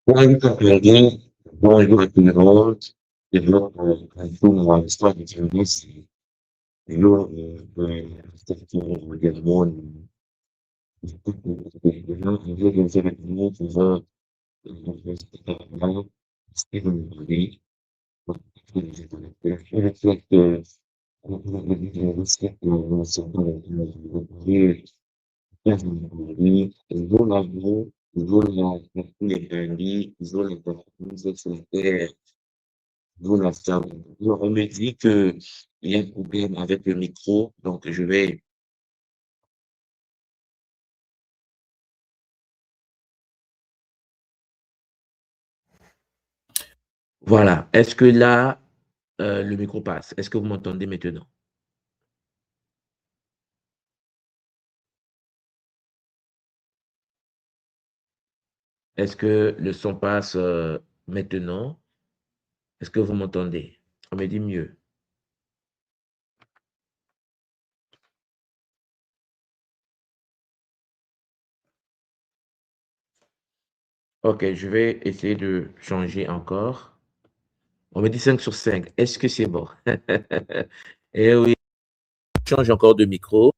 Bonjour Claudine, bonjour à tout le monde. Développe un peu mon histoire de journaliste. Et là, c'est que le monde, les gens qui veulent les événements, qui veulent les spectacles, c'est une idée. Je reflète que le respect que nous sommes dans le ils vont l'amour, ils vont tous les lundis, ils vont les entreprises sur la terre. Voilà, ça. On me dit que il y a un problème avec le micro, donc je vais. Voilà. Est-ce que là, le micro passe? Est-ce que vous m'entendez maintenant? Est-ce que le son passe maintenant? Est-ce que vous m'entendez? On me dit mieux. Ok, je vais essayer de changer encore. On me dit 5 sur 5. Est-ce que c'est bon? Eh oui, je change encore de micro.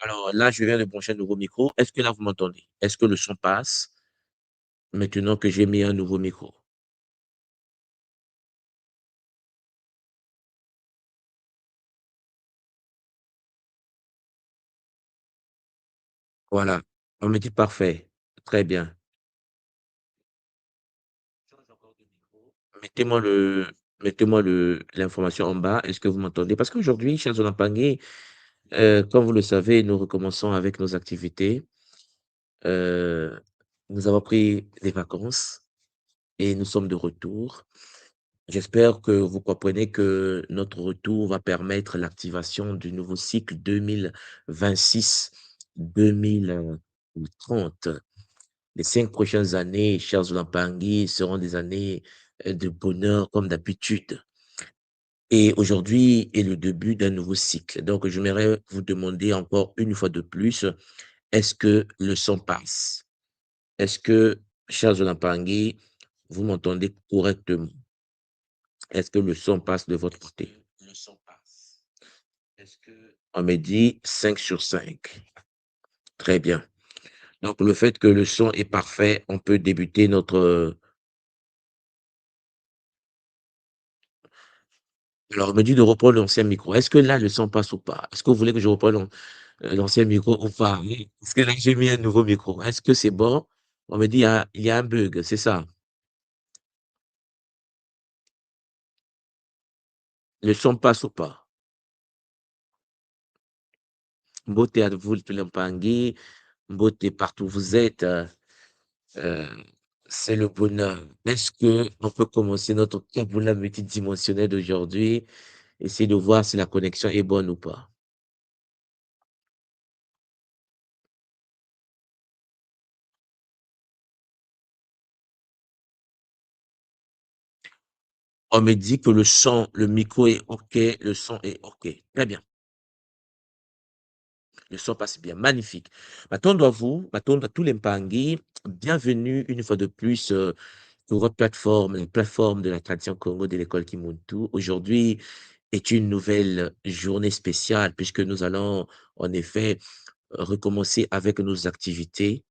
Alors là, je viens de brancher un nouveau micro. Est-ce que là, vous m'entendez? Est-ce que le son passe maintenant que j'ai mis un nouveau micro? Voilà. On me dit parfait. Très bien. Change encore de micro. L'information en bas. Est-ce que vous m'entendez? Parce qu'aujourd'hui, chers Olampangué, comme vous le savez, nous recommençons avec nos activités. Euh, Nous avons pris des vacances et nous sommes de retour. J'espère que vous comprenez que notre retour va permettre l'activation du nouveau cycle 2026-2030. Les 5 prochaines années, chers Olampangui, seront des années de bonheur comme d'habitude. Et aujourd'hui est le début d'un nouveau cycle. Donc, j'aimerais vous demander encore une fois de plus, est-ce que le son passe? Est-ce que, chers Olampangui, vous m'entendez correctement? Est-ce que le son passe de votre côté? Le son passe. Est-ce que on me dit 5 sur 5? Très bien. Donc, le fait que le son est parfait, on peut débuter notre. Alors, on me dit de reprendre l'ancien micro. Est-ce que là, le son passe ou pas? Est-ce que vous voulez que je reprenne l'ancien micro ou pas? Oui. Parce que là, j'ai mis un nouveau micro. Est-ce que c'est bon? On me dit il y a un bug, c'est ça. Le son passe ou pas? Beauté à vous, Tulampangi. Beauté partout où vous êtes. Euh, c'est le bonheur. Est-ce que on peut commencer notre Kabbalah multidimensionnel d'aujourd'hui? Essayer de voir si la connexion est bonne ou pas. On me dit que le son, le micro est OK, le son est OK. Très bien. Le son passe bien. Magnifique. Maintenant, à tous les Mpangi, bienvenue une fois de plus sur votre plateforme, la plateforme de la tradition Congo de l'école Kimuntu. Aujourd'hui est une nouvelle journée spéciale puisque nous allons en effet recommencer avec nos activités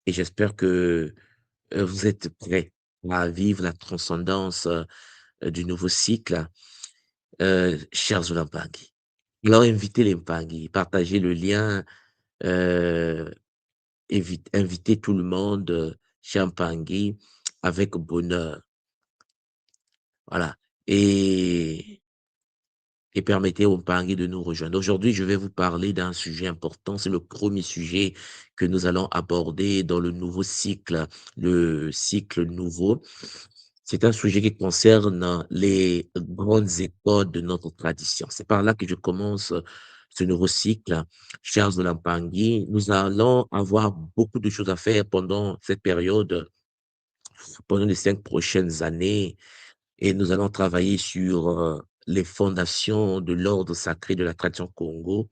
et j'espère que vous êtes prêts à vivre la transcendance du nouveau cycle, chers Olampagi. Alors, invitez les Mpagi, partagez le lien, euh, invitez tout le monde, chez Mpagi, avec bonheur. Voilà. Et, et permettez aux Mpagi de nous rejoindre. Aujourd'hui, je vais vous parler d'un sujet important. C'est le premier sujet que nous allons aborder dans le nouveau cycle, le cycle nouveau. C'est un sujet qui concerne les grandes écoles de notre tradition. C'est par là que je commence ce nouveau cycle. Chers Olampangui, nous allons avoir beaucoup de choses à faire pendant cette période, pendant les 5 prochaines années, et nous allons travailler sur les fondations de l'ordre sacré de la tradition Congo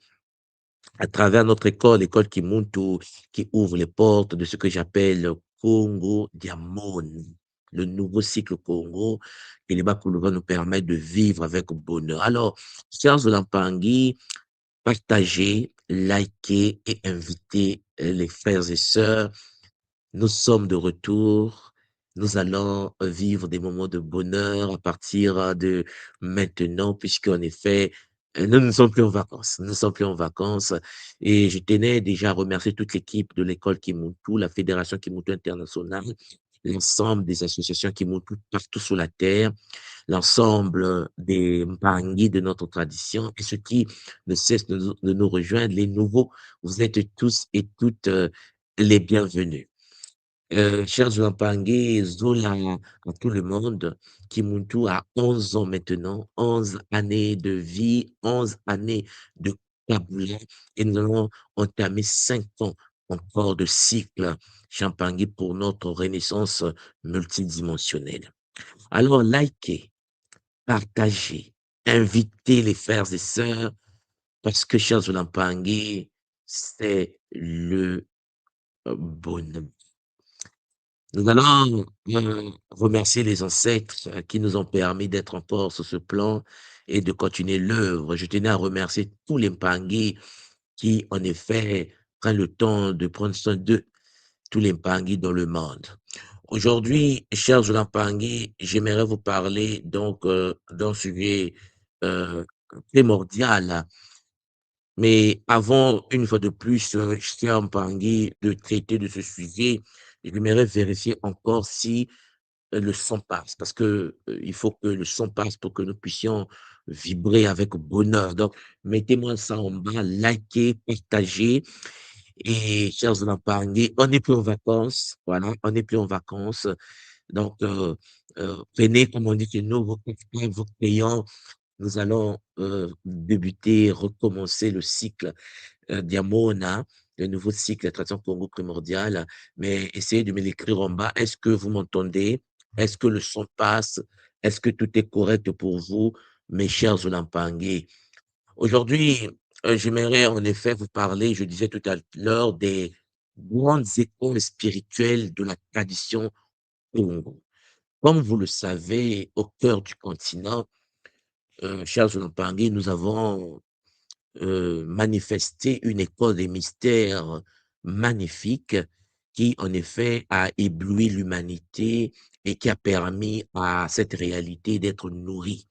à travers notre école, l'école Kimuntu, qui ouvre les portes de ce que j'appelle Congo Diamond, le nouveau cycle Congo, et les Bakulu va nous permettre de vivre avec bonheur. Alors, chers Olampangui, partagez, likez et invitez les frères et sœurs. Nous sommes de retour. Nous allons vivre des moments de bonheur à partir de maintenant, puisqu'en effet, nous ne sommes plus en vacances. Nous ne sommes plus en vacances. Et je tenais déjà à remercier toute l'équipe de l'école Kimuntu, la Fédération Kimuntu Internationale, l'ensemble des associations Kimuntu partout sur la terre, l'ensemble des Mpangi de notre tradition et ceux qui ne cessent de nous rejoindre, les nouveaux. Vous êtes tous et toutes les bienvenus. Chers Mpangi, Zola à tout le monde, Kimuntu a 11 ans maintenant, 11 années de vie, 11 années de Kabula, et nous allons entamer 5 ans encore de cycle Champangui pour notre renaissance multidimensionnelle. Alors, likez, partagez, invitez les frères et sœurs, parce que, chers Mpangi, c'est le bonheur. Nous allons remercier les ancêtres qui nous ont permis d'être encore sur ce plan et de continuer l'œuvre. Je tenais à remercier tous les Mpangui qui, en effet, prennent le temps de prendre soin d'eux, tous les Mpangui dans le monde. Aujourd'hui, chers Mpangui, j'aimerais vous parler donc d'un sujet primordial. Mais avant, une fois de plus, chers Mpangui, de traiter de ce sujet, j'aimerais vérifier encore si le son passe, parce que il faut que le son passe pour que nous puissions vibrer avec bonheur. Donc, mettez-moi ça en bas, likez, partagez. Et chers Olampangais, on n'est plus en vacances, voilà, on n'est plus en vacances. Donc, prenez, comme on dit chez nous, vos cahiers, vos crayons. Nous allons débuter, recommencer le cycle Diamona, le nouveau cycle, la tradition Congo primordiale, mais essayez de me l'écrire en bas. Est-ce que vous m'entendez? Est-ce que le son passe? Est-ce que tout est correct pour vous, mes chers Olampangais? Aujourd'hui, j'aimerais en effet vous parler, je disais tout à l'heure, des grandes écoles spirituelles de la tradition Congo. Comme vous le savez, au cœur du continent, chers Olampangais, nous avons manifester une école des mystères magnifique qui, en effet, a ébloui l'humanité et qui a permis à cette réalité d'être nourrie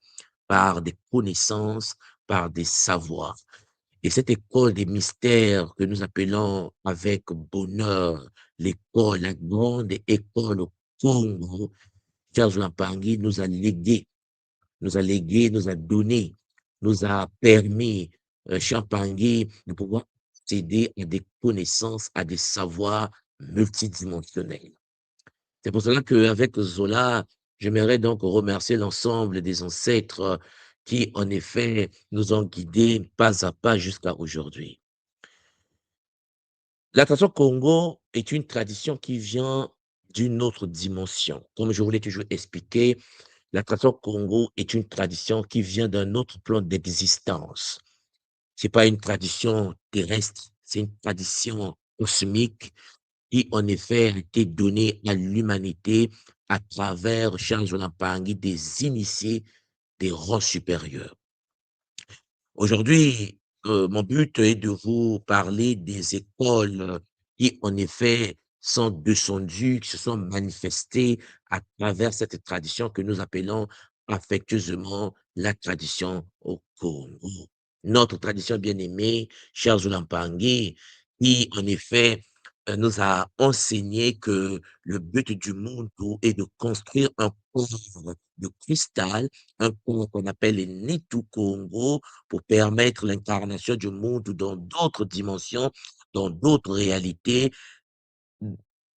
par des connaissances, par des savoirs. Et cette école des mystères que nous appelons avec bonheur l'école, la grande école au Congo, Charles Lampangui nous a légué, nous a donné, nous a permis, Champangui, de pouvoir accéder à des connaissances, à des savoirs multidimensionnels. C'est pour cela qu'avec Zola, j'aimerais donc remercier l'ensemble des ancêtres qui, en effet, nous ont guidés pas à pas jusqu'à aujourd'hui. La tradition Congo est une tradition qui vient d'une autre dimension. Comme je vous l'ai toujours expliqué, la tradition Congo est une tradition qui vient d'un autre plan d'existence. C'est pas une tradition terrestre, c'est une tradition cosmique qui, en effet, a été donnée à l'humanité à travers Charles Olampangui, des initiés des rangs supérieurs. Aujourd'hui, mon but est de vous parler des écoles qui, en effet, sont descendues, qui se sont manifestées à travers cette tradition que nous appelons affectueusement la tradition au Congo. Notre tradition bien-aimée, chers Zulampangui, qui, en effet, nous a enseigné que le but du monde est de construire un corps de cristal, un corps qu'on appelle le Nitu Congo, pour permettre l'incarnation du monde dans d'autres dimensions, dans d'autres réalités,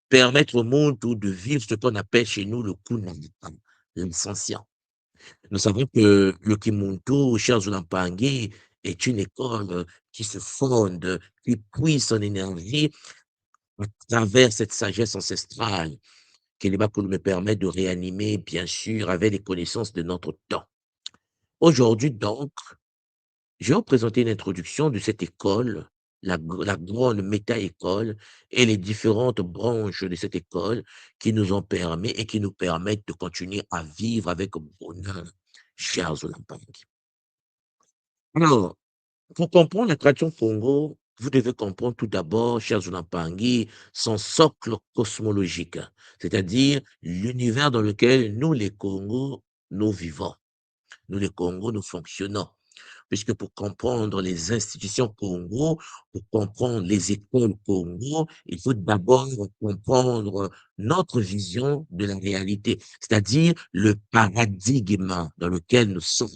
permettre au monde de vivre ce qu'on appelle chez nous le Kunalika, l'insentient. Nous savons que le Kimuntu, cher Zulampangi, est une école qui se fonde, qui puise son énergie à travers cette sagesse ancestrale, qui est là pour me permettre de réanimer, bien sûr, avec les connaissances de notre temps. Aujourd'hui, donc, je vais vous présenter une introduction de cette école, la grande méta-école et les différentes branches de cette école qui nous ont permis et qui nous permettent de continuer à vivre avec bonheur, chers Olympiques. Alors, pour comprendre la tradition Congo, vous devez comprendre tout d'abord, chers Onampangui, son socle cosmologique, c'est-à-dire l'univers dans lequel nous, les Congos, nous vivons. Nous, les Congos, nous fonctionnons. Puisque pour comprendre les institutions Congo, pour comprendre les écoles Congo, il faut d'abord comprendre notre vision de la réalité, c'est-à-dire le paradigme dans lequel nous sommes,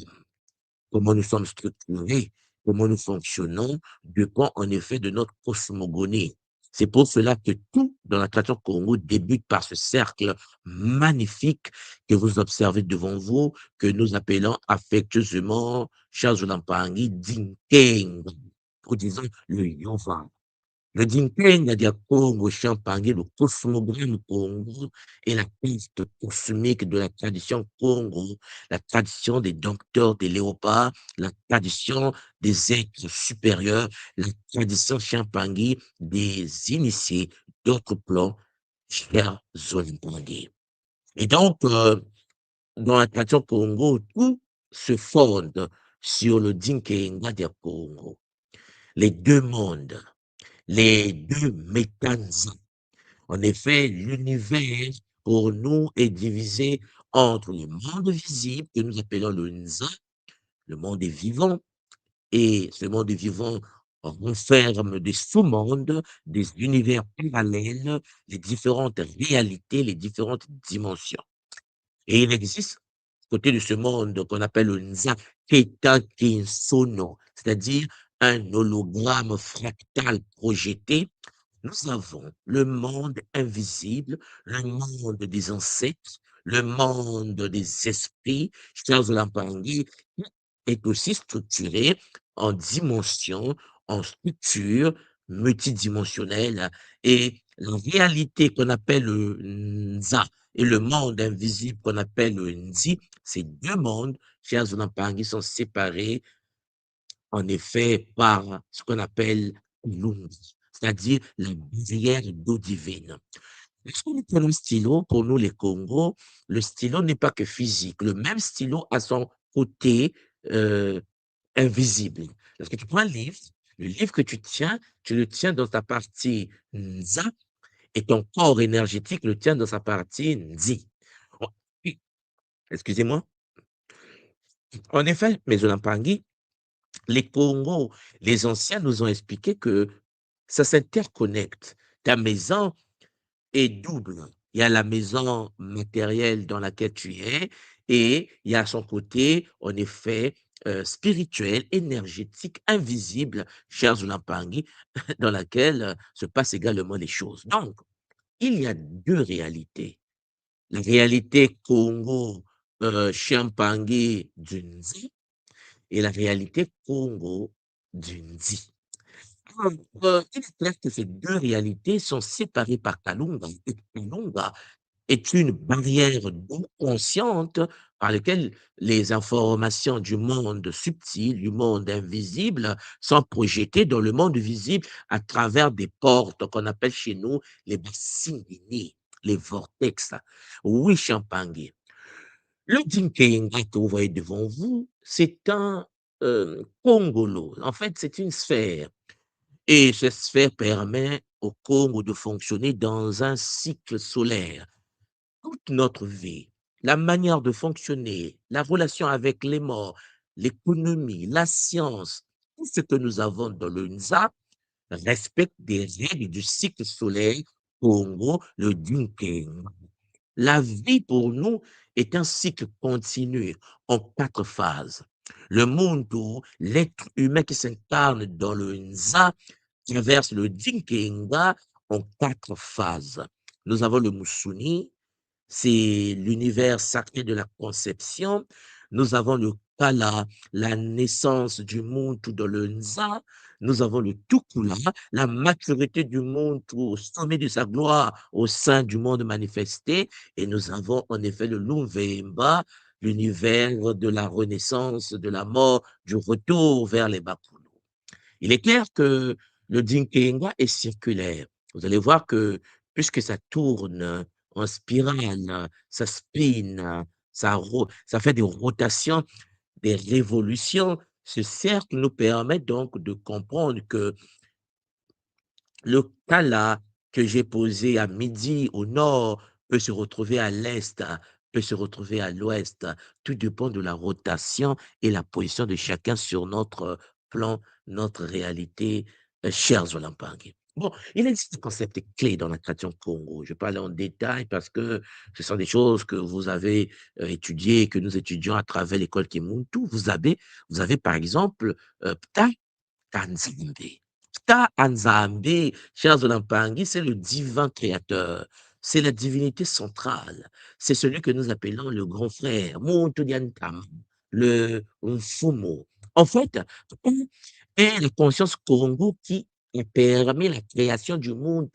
comment nous sommes structurés, comment nous fonctionnons, dépend en effet de notre cosmogonie. C'est pour cela que tout dans la tradition Congo débute par ce cercle magnifique que vous observez devant vous, que nous appelons affectueusement, chers Olampangi, Dinkeng, pour disons le Yova. Le Dinka dia Congo Champagne, le cosmogramme Congo et la piste cosmique de la tradition Congo, la tradition des docteurs, des léopards, la tradition des êtres supérieurs, la tradition Champagne des initiés d'autres plans, chers Olympiques. Et donc, dans la tradition Congo, tout se fonde sur le Dinka dia Congo. Les deux mondes, les deux mécaniques. En effet, l'univers, pour nous, est divisé entre le monde visible, que nous appelons le Nza, le monde des vivants, et ce monde des vivants renferme des sous-mondes, des univers parallèles, les différentes réalités, les différentes dimensions. Et il existe, côté de ce monde qu'on appelle le Nza, Keta Kinsono, c'est-à-dire un hologramme fractal projeté. Nous avons le monde invisible, le monde des ancêtres, le monde des esprits, chers Lampangi, qui est aussi structuré en dimensions, en structures multidimensionnelles. Et la réalité qu'on appelle le Nza et le monde invisible qu'on appelle le Nzi, ces deux mondes, chers Lampangi, sont séparés en effet par ce qu'on appelle l'Undi, c'est-à-dire la barrière d'eau divine. Lorsque nous prenons le stylo, pour nous les Congos, le stylo n'est pas que physique. Le même stylo a son côté euh, invisible. Lorsque tu prends un livre, le livre que tu le tiens dans ta partie Nza et ton corps énergétique le tient dans sa partie Nzi. Oh, oui, excusez-moi. En effet, mes Olampangi, les Congos, les anciens nous ont expliqué que ça s'interconnecte. Ta maison est double. Il y a la maison matérielle dans laquelle tu es et il y a son côté, en effet, spirituel, énergétique, invisible, cher Zulampangi, dans laquelle se passent également les choses. Donc, il y a deux réalités. La réalité Congo, Chiampangi, Dunzi et la réalité Congo, Dunzi. Alors, il est clair que ces deux réalités sont séparées par Kalunga. Et Kalunga est une barrière d'eau consciente par laquelle les informations du monde subtil, du monde invisible, sont projetées dans le monde visible à travers des portes qu'on appelle chez nous les bassines, les vortex. Oui, Champagne. Le Dinkainga que vous voyez devant vous, c'est un Congolo. En fait, c'est une sphère. Et cette sphère permet au Congo de fonctionner dans un cycle solaire. Toute notre vie, la manière de fonctionner, la relation avec les morts, l'économie, la science, tout ce que nous avons dans le NZA respecte des règles du cycle solaire Congo, le Dinking. La vie pour nous est un cycle continu en quatre phases. Le monde où l'être humain qui s'incarne dans le Nza traverse le Dinkinga en quatre phases. Nous avons le Musuni, c'est l'univers sacré de la conception. Nous avons le Kala, la naissance du monde dans le Nza. Nous avons le Tukula, la maturité du monde au sommet de sa gloire au sein du monde manifesté. Et nous avons en effet le Lumvemba, l'univers de la renaissance, de la mort, du retour vers les Bakuno. Il est clair que Le Dinkénga est circulaire. Vous allez voir que puisque ça tourne en spirale, ça spin, ça fait des rotations, des révolutions. Ce cercle nous permet donc de comprendre que le Kala que j'ai posé à midi au nord peut se retrouver à l'est, peut se retrouver à l'ouest. Tout dépend de la rotation et la position de chacun sur notre plan, notre réalité, chers Olampangui. Bon, il existe des concepts clés dans la tradition Congo. Je vais pas aller en détail parce que ce sont des choses que vous avez étudiées, que nous étudions à travers l'école Kimuntu. Vous avez par exemple Tanzimbe. Ptah Anzambe, chers Olampangi, c'est le divin créateur. C'est la divinité centrale. C'est celui que nous appelons le grand frère, Muntu Diantam, le Mfumo. En fait, Ptah est la conscience Congo qui a permis la création du monde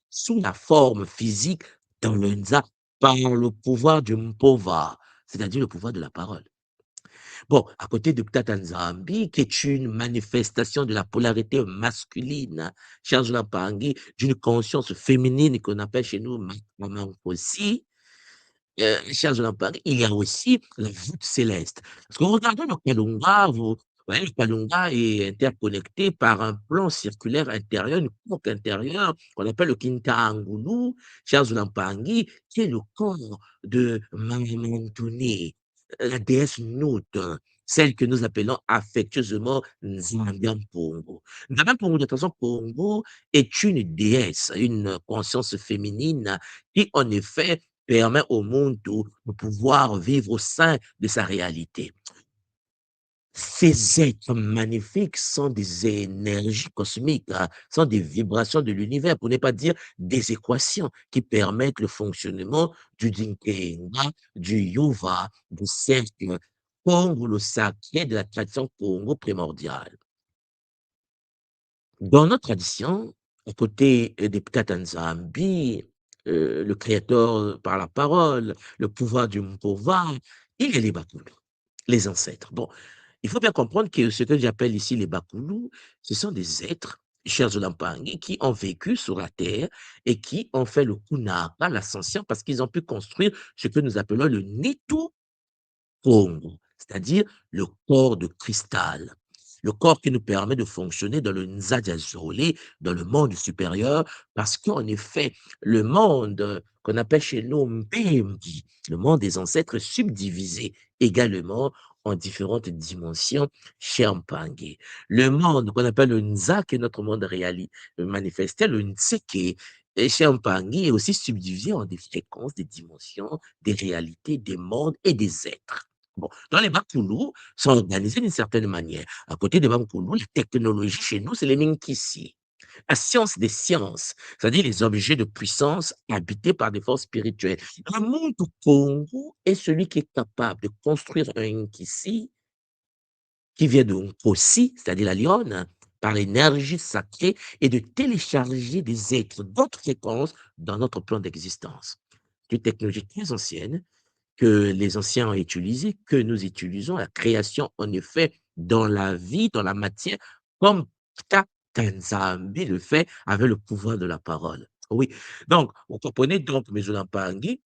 sous la forme physique dans le Nza par le pouvoir du Mpova, c'est-à-dire le pouvoir de la parole. Bon, à côté de Ptatanzambi, qui est une manifestation de la polarité masculine, Charles Lampangi, d'une conscience féminine qu'on appelle chez nous Maman aussi, Charles Lampangi, il y a aussi la voûte céleste. Parce que regardez le Kalunga, vous voyez, le Kalunga est interconnecté par un plan circulaire intérieur, une coupe intérieure qu'on appelle le Kintaangulu, Charles Lampangi, qui est le corps de Mamantune, la déesse Nut, celle que nous appelons affectueusement Nzambian-Pongo. Nzambian-Pongo, de toute façon, Pongo est une déesse, une conscience féminine qui, en effet, permet au monde de pouvoir vivre au sein de sa réalité. Ces êtres magnifiques sont des énergies cosmiques, sont des vibrations de l'univers, pour ne pas dire des équations qui permettent le fonctionnement du Dinkenga, du Yuva, du cercle Congo, le sacré de la tradition Congo primordiale. Dans notre tradition, à côté des Ptatanzambi, le créateur par la parole, le pouvoir du Mpova, il y a les Bakulu, les ancêtres. Bon, il faut bien comprendre que ce que j'appelle ici les Bakulu, ce sont des êtres, chers Olampangi, qui ont vécu sur la terre et qui ont fait le Kunaka, l'ascension, parce qu'ils ont pu construire ce que nous appelons le Nitu Congo, c'est-à-dire le corps de cristal. Le corps qui nous permet de fonctionner dans le Nzadjazolé, dans le monde supérieur, parce qu'en effet, le monde qu'on appelle chez nous Mbembi, le monde des ancêtres, est subdivisé également en différentes dimensions chez Mpangé. Le monde qu'on appelle le Nza, qui est notre monde manifesté, le Ntseke, et chez Mpangé est aussi subdivisé en des fréquences, des dimensions, des réalités, des mondes et des êtres. Bon, dans les Bakoulou, sont organisés d'une certaine manière. À côté des Bakoulou, la technologie chez nous, c'est les Minkissi. La science des sciences, c'est-à-dire les objets de puissance habités par des forces spirituelles. Le monde du Congo est celui qui est capable de construire un Nkissi qui vient de Nkosi, c'est-à-dire la lionne, par l'énergie sacrée et de télécharger des êtres d'autres fréquences dans notre plan d'existence. C'est une technologie très ancienne que les anciens ont utilisé, que nous utilisons, la création, en effet, dans la vie, dans la matière, comme Ptah Kanzambi le fait avec le pouvoir de la parole. Oui, donc, vous comprenez donc, mes Olampangi,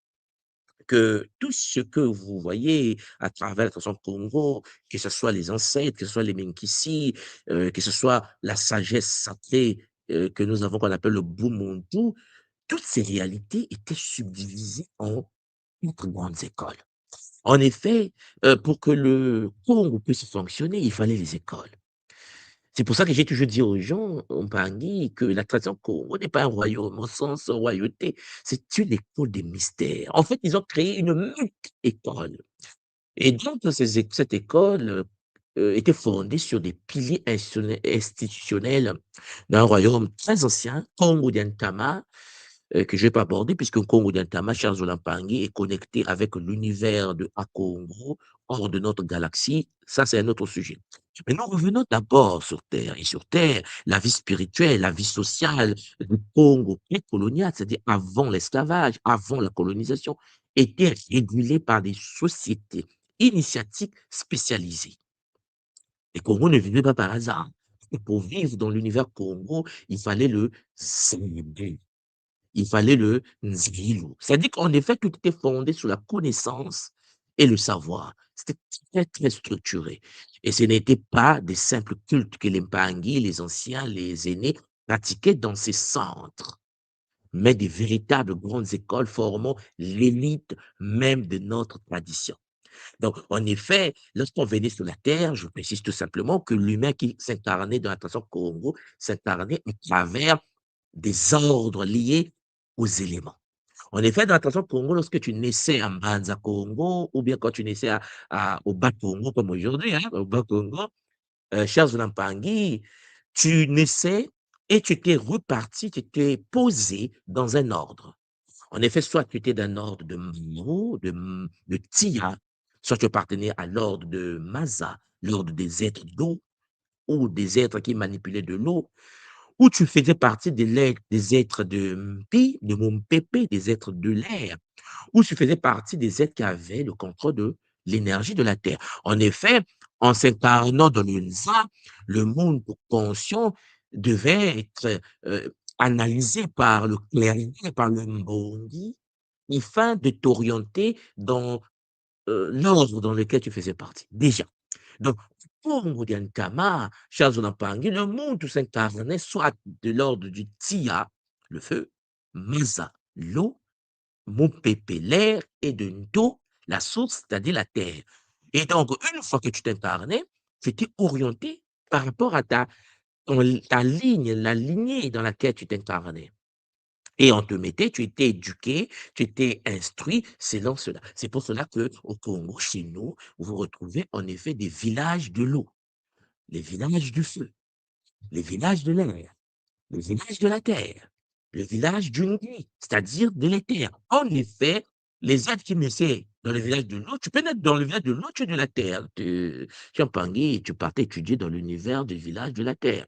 que tout ce que vous voyez à travers la tradition Congo, que ce soit les ancêtres, que ce soit les Minkissi, que ce soit la sagesse sacrée que nous avons, qu'on appelle le Bumuntu, toutes ces réalités étaient subdivisées en 4 grandes écoles. En effet, pour que le Congo puisse fonctionner, il fallait les écoles. C'est pour ça que j'ai toujours dit aux gens, on Bangui, que la tradition Congo n'est pas un royaume au sens royauté, c'est une école des mystères. En fait, ils ont créé une multi-école. Et donc, cette école était fondée sur des piliers institutionnels d'un royaume très ancien, Congo d'Antama, que je ne vais pas aborder, puisque Congo d'Antama, Charles Olampangi, est connecté avec l'univers de Akongo, hors de notre galaxie. Ça, c'est un autre sujet. Mais nous revenons d'abord sur Terre. Et sur Terre, la vie spirituelle, la vie sociale du Congo précolonial, c'est-à-dire avant l'esclavage, avant la colonisation, était régulée par des sociétés initiatiques spécialisées. Les Congo ne vivaient pas par hasard. que pour vivre dans l'univers Congo, il fallait le Zébu, il fallait le Nzilo. C'est-à-dire qu'en effet, tout était fondé sur la connaissance et le savoir. C'était très, très structuré. Et ce n'était pas des simples cultes que les Mpangi, les anciens, les aînés pratiquaient dans ces centres, mais des véritables grandes écoles formant l'élite même de notre tradition. Donc, en effet, lorsqu'on venait sur la Terre, je précise tout simplement que l'humain qui s'incarnait dans la tradition Congo s'incarnait à travers des ordres liés aux éléments. En effet, dans la tradition Congo, lorsque tu naissais à Mbanza Congo, ou bien quand tu naissais au Bas Congo, comme aujourd'hui, hein, au Bas Congo, cher Zulampangi, tu naissais et tu étais reparti, tu étais posé dans un ordre. En effet, soit tu étais d'un ordre de Mou, de Tia, soit tu appartenais à l'ordre de Maza, l'ordre des êtres d'eau, ou des êtres qui manipulaient de l'eau, ou tu faisais partie des êtres de Mpi, de Mompépé, des êtres de l'air, ou tu faisais partie des êtres qui avaient le contrôle de l'énergie de la Terre. En effet, en s'incarnant dans le Nza, le monde conscient devait être analysé par le clairier, par le Mbongi, afin de t'orienter dans l'ordre dans lequel tu faisais partie, déjà. Donc, pour Modiankama, Charles Onapangi, le monde tout s'incarnait soit de l'ordre du Tia, le feu, Maza, l'eau, Mopepe, l'air, et de Nto, la source, c'est-à-dire la terre. Et donc, une fois que tu t'incarnais, tu étais orienté par rapport à ta ligne, la lignée dans laquelle tu t'incarnais. Et on te mettait, tu étais éduqué, tu étais instruit selon cela. C'est pour cela que au Congo, chez nous, vous retrouvez en effet des villages de l'eau, les villages du feu, les villages de l'air, le village de la terre, le village du nuit, c'est-à-dire de l'éther. En effet, les êtres qui naissaient dans le village de l'eau, tu peux naître dans le village de l'eau, tu es de la terre. Tu es en Pangui, tu partais étudier dans l'univers du village de la terre.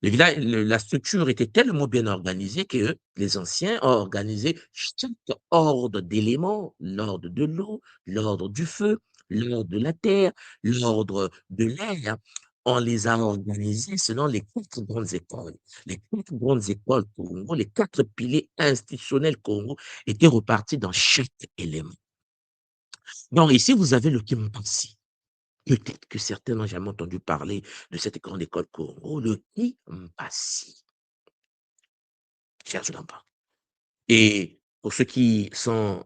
La structure était tellement bien organisée que les anciens ont organisé chaque ordre d'éléments, l'ordre de l'eau, l'ordre du feu, l'ordre de la terre, l'ordre de l'air. On les a organisés selon les 4 grandes écoles. Les 4 grandes écoles Congo, les 4 piliers institutionnels Congo étaient repartis dans chaque élément. Donc ici, vous avez le Kimpasi. Peut-être que certains n'ont jamais entendu parler de cette grande école Congo, le Kimpasi. Cherche l'emploi. Et pour ceux qui ont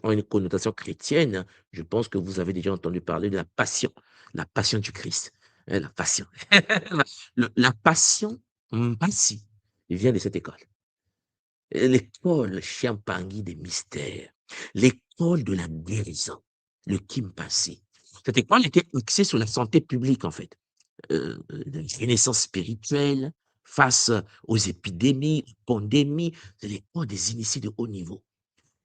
une connotation chrétienne, je pense que vous avez déjà entendu parler de la passion du Christ. La passion. La passion Mpasi vient de cette école. L'école Chiampangui des mystères, l'école de la guérison, le Kimpasi. Cette école était axée sur la santé publique, en fait. De renaissance spirituelle face aux épidémies, aux pandémies. C'est l'école des initiés de haut niveau.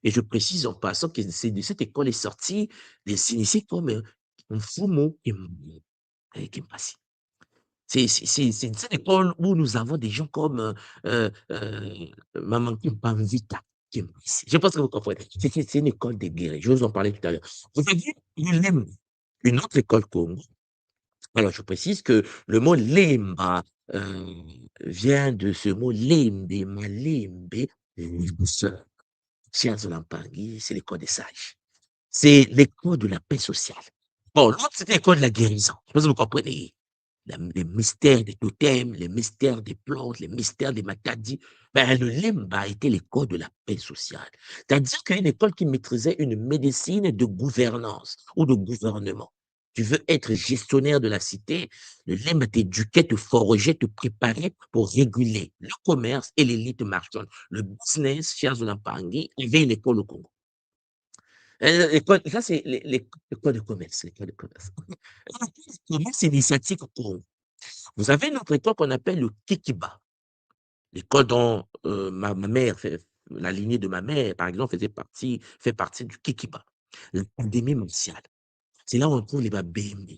Et je précise en passant que de cette école est sorti des initiés comme Mfumu Kimpasi. C'est cette école où nous avons des gens comme Maman Kimpamvita Kimpasi. Je pense que vous comprenez. C'est une école des guerriers. Je vais vous en parler tout à l'heure. Vous avez une autre école Congo. Alors, je précise que le mot lemba vient de ce mot lembe, malembe, douceur. Sciences de l'Ampangui, c'est l'école des sages. C'est l'école de la paix sociale. Bon, l'autre, c'était l'école de la guérison. Je pense que vous comprenez. Les mystères des totems, les mystères des plantes, les mystères des matadis. Ben, le Lemba était l'école de la paix sociale. C'est-à-dire qu'il y a une école qui maîtrisait une médecine de gouvernance ou de gouvernement. Tu veux être gestionnaire de la cité, le Lemba t'éduquait, te forgeait, te préparait pour réguler le commerce et l'élite marchande. Le business, cher Zolampangi, avait une école au Congo. Ça, c'est l'école de commerce. L'école de commerce. L'école de commerce initiatique au Congo. Vous avez notre école qu'on appelle le Kikiba, l'école dont ma mère, la lignée de ma mère, par exemple, fait partie du Kikiba, l'académie martiale. C'est là où on trouve les Babembe.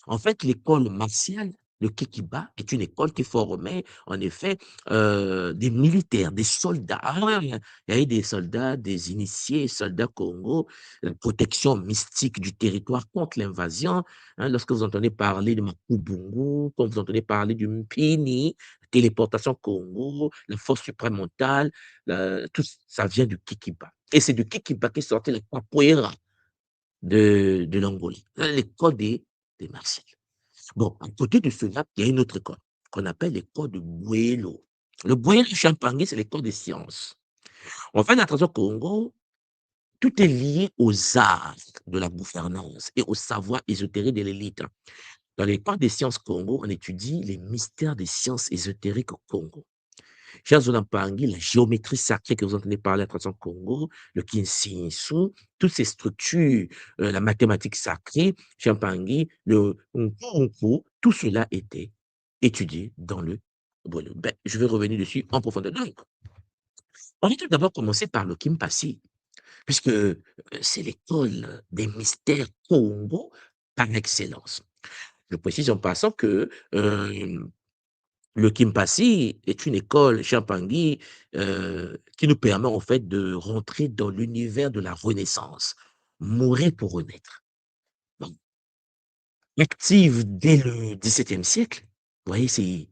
En fait, l'école martiale Le Kikiba est une école qui formait, en effet, des militaires, des soldats. Ah ouais, ouais, il y a eu des soldats, des initiés, soldats Congo, la protection mystique du territoire contre l'invasion, hein. Lorsque vous entendez parler de Makubungu, quand vous entendez parler du Mpini, téléportation Congo, la force suprême-mentale, tout ça vient du Kikiba. Et c'est du Kikiba qu'est sorti la capoeira de l'Angola, l'école des martiaux. Bon, à côté de cela, il y a une autre école qu'on appelle l'école de Bouélo. Le Bouélo Champangui, c'est l'école des sciences. En fait, la tradition Congo, tout est lié aux arts de la gouvernance et au savoir ésotérique de l'élite. Dans l'école des sciences Congo, on étudie les mystères des sciences ésotériques au Congo. Chez Zolampangi, la géométrie sacrée que vous entendez parler à la tradition Congo, le Kinsinsu, toutes ces structures, la mathématique sacrée, Champangui, le Nkunku, tout cela était étudié dans le Bolo. Ben, je vais revenir dessus en profondeur. Donc, on va tout d'abord commencer par le Kimpasi, puisque c'est l'école des mystères Congo par excellence. Je précise en passant que le Kimpasi est une école Champangui qui nous permet en fait de rentrer dans l'univers de la Renaissance, mourir pour renaître. Donc, active dès le XVIIe siècle, vous voyez, c'est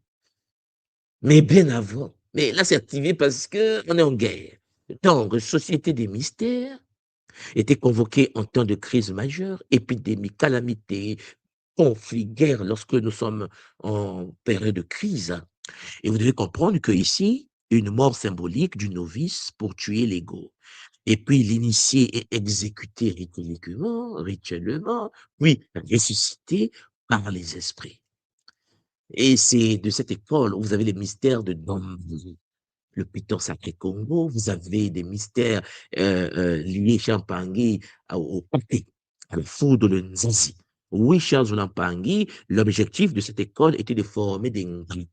mais bien avant. Mais là, c'est activé parce que on est en guerre. Donc, société des mystères était convoquée en temps de crise majeure, épidémie, calamité, conflit, guerre, lorsque nous sommes en période de crise. Et vous devez comprendre que ici, une mort symbolique du novice pour tuer l'ego. Et puis l'initié est exécuté rituellement, puis ressuscité par les esprits. Et c'est de cette école où vous avez les mystères de Dombo, le Python sacré Congo, vous avez des mystères liés Champangui au Pâté, à la foudre de Nzazi. Oui, chers Olampangi, l'objectif de cette école était de former des Ngri,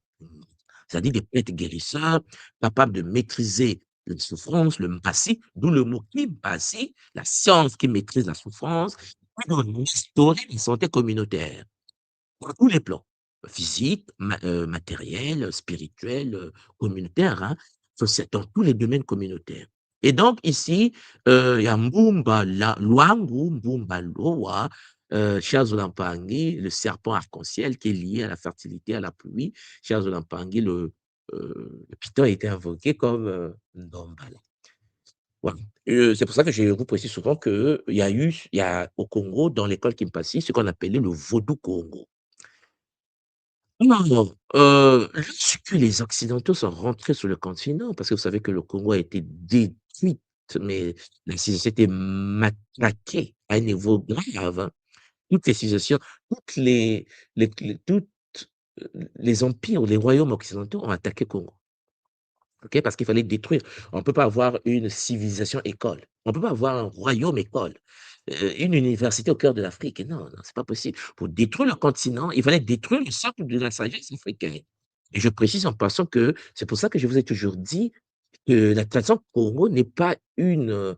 c'est-à-dire des prêtres guérisseurs capables de maîtriser la souffrance, le mpassi, d'où le mot kimpassi, la science qui maîtrise la souffrance, et de restaurer la santé communautaire. Dans tous les plans, physique, matériel, spirituel, communautaire, hein, c'est dans tous les domaines communautaires. Et donc ici, il y a Mbumba Luangu, Mbumba Loa, Shazolampangi, le serpent arc-en-ciel qui est lié à la fertilité, à la pluie. Shazolampangi, le python a été invoqué comme Ndombala. Voilà. C'est pour ça que je vous précise souvent qu'il y a eu, il y a au Congo, dans l'école Kimpasi, ce qu'on appelait le vaudou Congo. Non, lorsque les occidentaux sont rentrés sur le continent, parce que vous savez que le Congo a été détruite, mais la civilisation a été matraquée à un niveau grave, hein. Toutes les civilisations, toutes les empires, les royaumes occidentaux ont attaqué Congo. OK? Parce qu'il fallait détruire. On ne peut pas avoir une civilisation école. On ne peut pas avoir un royaume école. Une université au cœur de l'Afrique. Non, non, c'est pas possible. Pour détruire le continent, il fallait détruire le socle de la sagesse africaine. Et je précise en passant que c'est pour ça que je vous ai toujours dit que la tradition Congo n'est pas une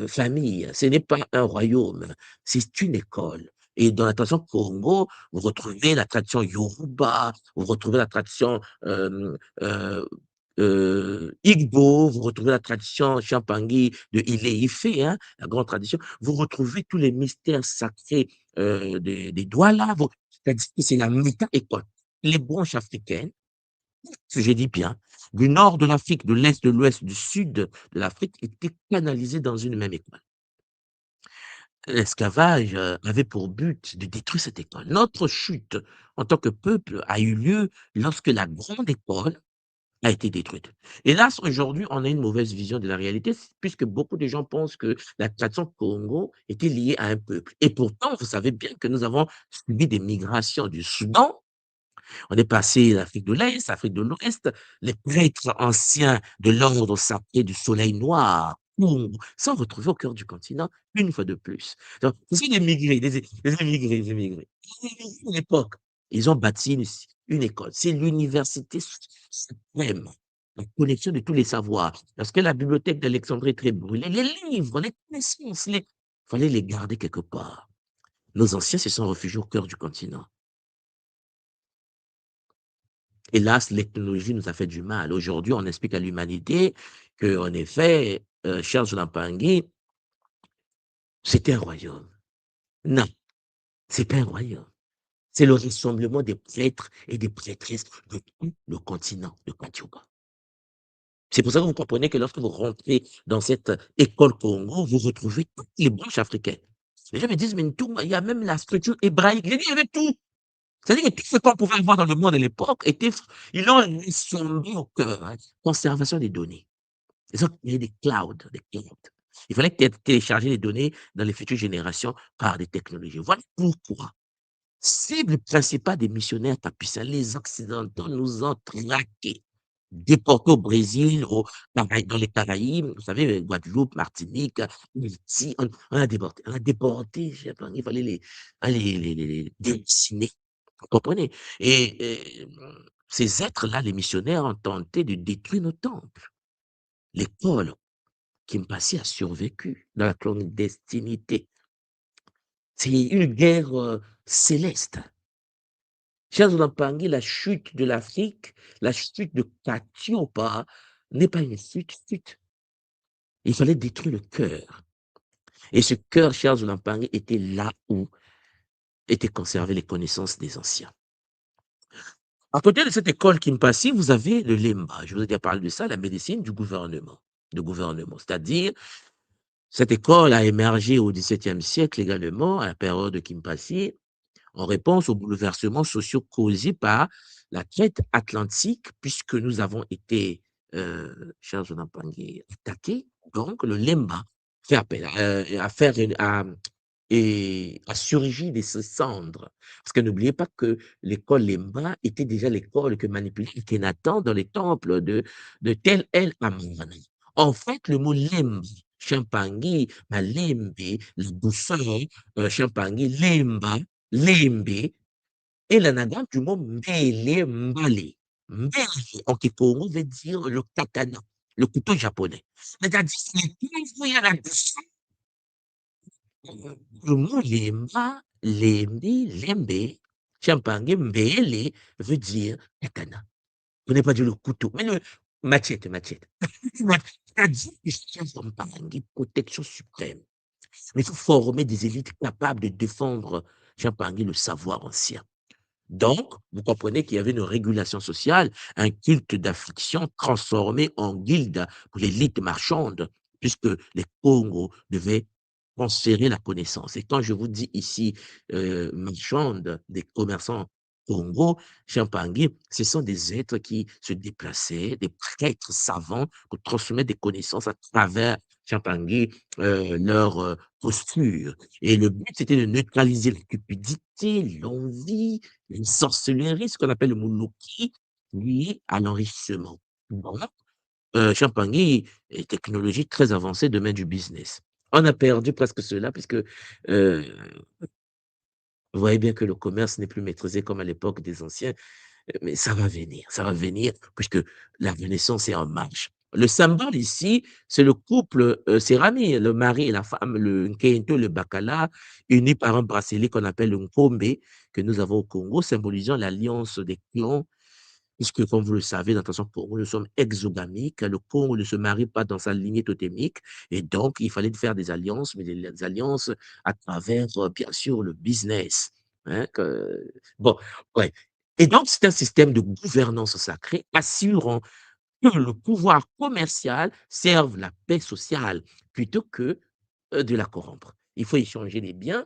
famille, ce n'est pas un royaume, c'est une école. Et dans la tradition Congo, vous retrouvez la tradition Yoruba, vous retrouvez la tradition euh, Igbo, vous retrouvez la tradition Champangui de Ile-Ife, hein, la grande tradition. Vous retrouvez tous les mystères sacrés des Douala. C'est-à-dire que c'est la méta-école. Les branches africaines, si j'ai dit bien, du nord de l'Afrique, de l'est, de l'ouest, du sud de l'Afrique, étaient canalisées dans une même école. L'esclavage avait pour but de détruire cette école. Notre chute en tant que peuple a eu lieu lorsque la grande école a été détruite. Hélas, aujourd'hui, on a une mauvaise vision de la réalité, puisque beaucoup de gens pensent que la tradition Congo était liée à un peuple. Et pourtant, vous savez bien que nous avons subi des migrations du Soudan. On est passé d'Afrique de l'Est, Afrique de l'Ouest, les prêtres anciens de l'ordre sacré du soleil noir, sont retrouvés au cœur du continent une fois de plus. Donc, ce sont des migrés, des immigrés, des immigrés. À l'époque, ils ont bâti une école. C'est l'université suprême, la connexion de tous les savoirs. Parce que la bibliothèque d'Alexandrie est très brûlée. Les livres, les connaissances, il fallait les garder quelque part. Nos anciens se sont réfugiés au cœur du continent. hélas, la technologie nous a fait du mal. Aujourd'hui, on explique à l'humanité qu'en effet, Charles Lampangui, c'était un royaume. Non, c'est pas un royaume. C'est le rassemblement des prêtres et des prêtresses de tout le continent de Katiouba. C'est pour ça que vous comprenez que lorsque vous rentrez dans cette école Congo, vous retrouvez toutes les branches africaines. Les gens me disent, mais tout, il y a même la structure hébraïque. J'ai dit, il y avait tout. C'est-à-dire que tout ce qu'on pouvait avoir dans le monde à l'époque était, ils l'ont rassemblé au cœur. Hein. Conservation des données. Ils ont créé des clouds, des clouds. Il fallait télécharger les données dans les futures générations par des technologies. Voilà pourquoi cible principale des missionnaires capucins, les Occidentaux nous ont traqués, déportés au Brésil, dans les Caraïbes, vous savez, Guadeloupe, Martinique, Haïti, on a déporté. On a déporté, je sais pas, il fallait les décimer. Vous comprenez? Et ces êtres-là, les missionnaires, ont tenté de détruire nos temples. L'école Kimpasi a survécu dans la clandestinité. C'est une guerre céleste. Charles Lampangi, la chute de l'Afrique, la chute de Katiopa n'est pas une chute. Il fallait détruire le cœur. Et ce cœur, Charles Lampangi, était là où étaient conservées les connaissances des anciens. À côté de cette école Kimpasi, vous avez le Lemba. Je vous ai déjà parlé de ça, la médecine du gouvernement. De gouvernement. C'est-à-dire, cette école a émergé au XVIIe siècle également, à la période de Kimpasi, en réponse aux bouleversements sociaux causés par la traite atlantique, puisque nous avons été, chers Onampangé, attaqués. Donc, le Lemba fait appel à faire et à surgir de ses cendres. Parce que n'oubliez pas que l'école Lemba était déjà l'école que manipulait Akhenaton dans les temples de Tel El Amarna. En fait, le mot Lemba, Champangui, Malembe, la douceur, Champangui, Lemba, Lembe et l'anagramme du mot Mbele Mbale. Mbele en Kikongo veut dire le katana, le couteau japonais. C'est-à-dire, c'est il y a la douceur. Le mot Lemba, Lembi, Lembe, Champange, Mbele veut dire katana. On n'est pas dit le couteau, mais le machette, machette. C'est-à-dire que c'est Champange, protection suprême. Mais il faut former des élites capables de défendre Champange, le savoir ancien. Donc, vous comprenez qu'il y avait une régulation sociale, un culte d'affliction transformé en guilde pour l'élite marchande, puisque les Congos devaient transférer la connaissance. Et quand je vous dis ici marchande, des commerçants Congo, Champangui, ce sont des êtres qui se déplaçaient, des prêtres savants pour transmettre des connaissances à travers Champangui, leur posture. Et le but, c'était de neutraliser la cupidité, l'envie, une sorcellerie, ce qu'on appelle le moulouki, lié à l'enrichissement. Donc, Champagny est technologie très avancée, domaine du business. On a perdu presque cela puisque vous voyez bien que le commerce n'est plus maîtrisé comme à l'époque des anciens, mais ça va venir puisque la Renaissance est en marche. Le symbole ici, c'est le couple Serami, le mari et la femme, le Nkento, le Bakala, unis par un bracelet qu'on appelle le Nkombe, que nous avons au Congo, symbolisant l'alliance des clans puisque, comme vous le savez, dans le Congo, nous sommes exogamiques. Le Congo ne se marie pas dans sa lignée totémique. Et donc, il fallait faire des alliances, mais des alliances à travers, bien sûr, le business. Hein, bon, ouais. Et donc, c'est un système de gouvernance sacrée assurant que le pouvoir commercial serve la paix sociale plutôt que de la corrompre. Il faut échanger les biens,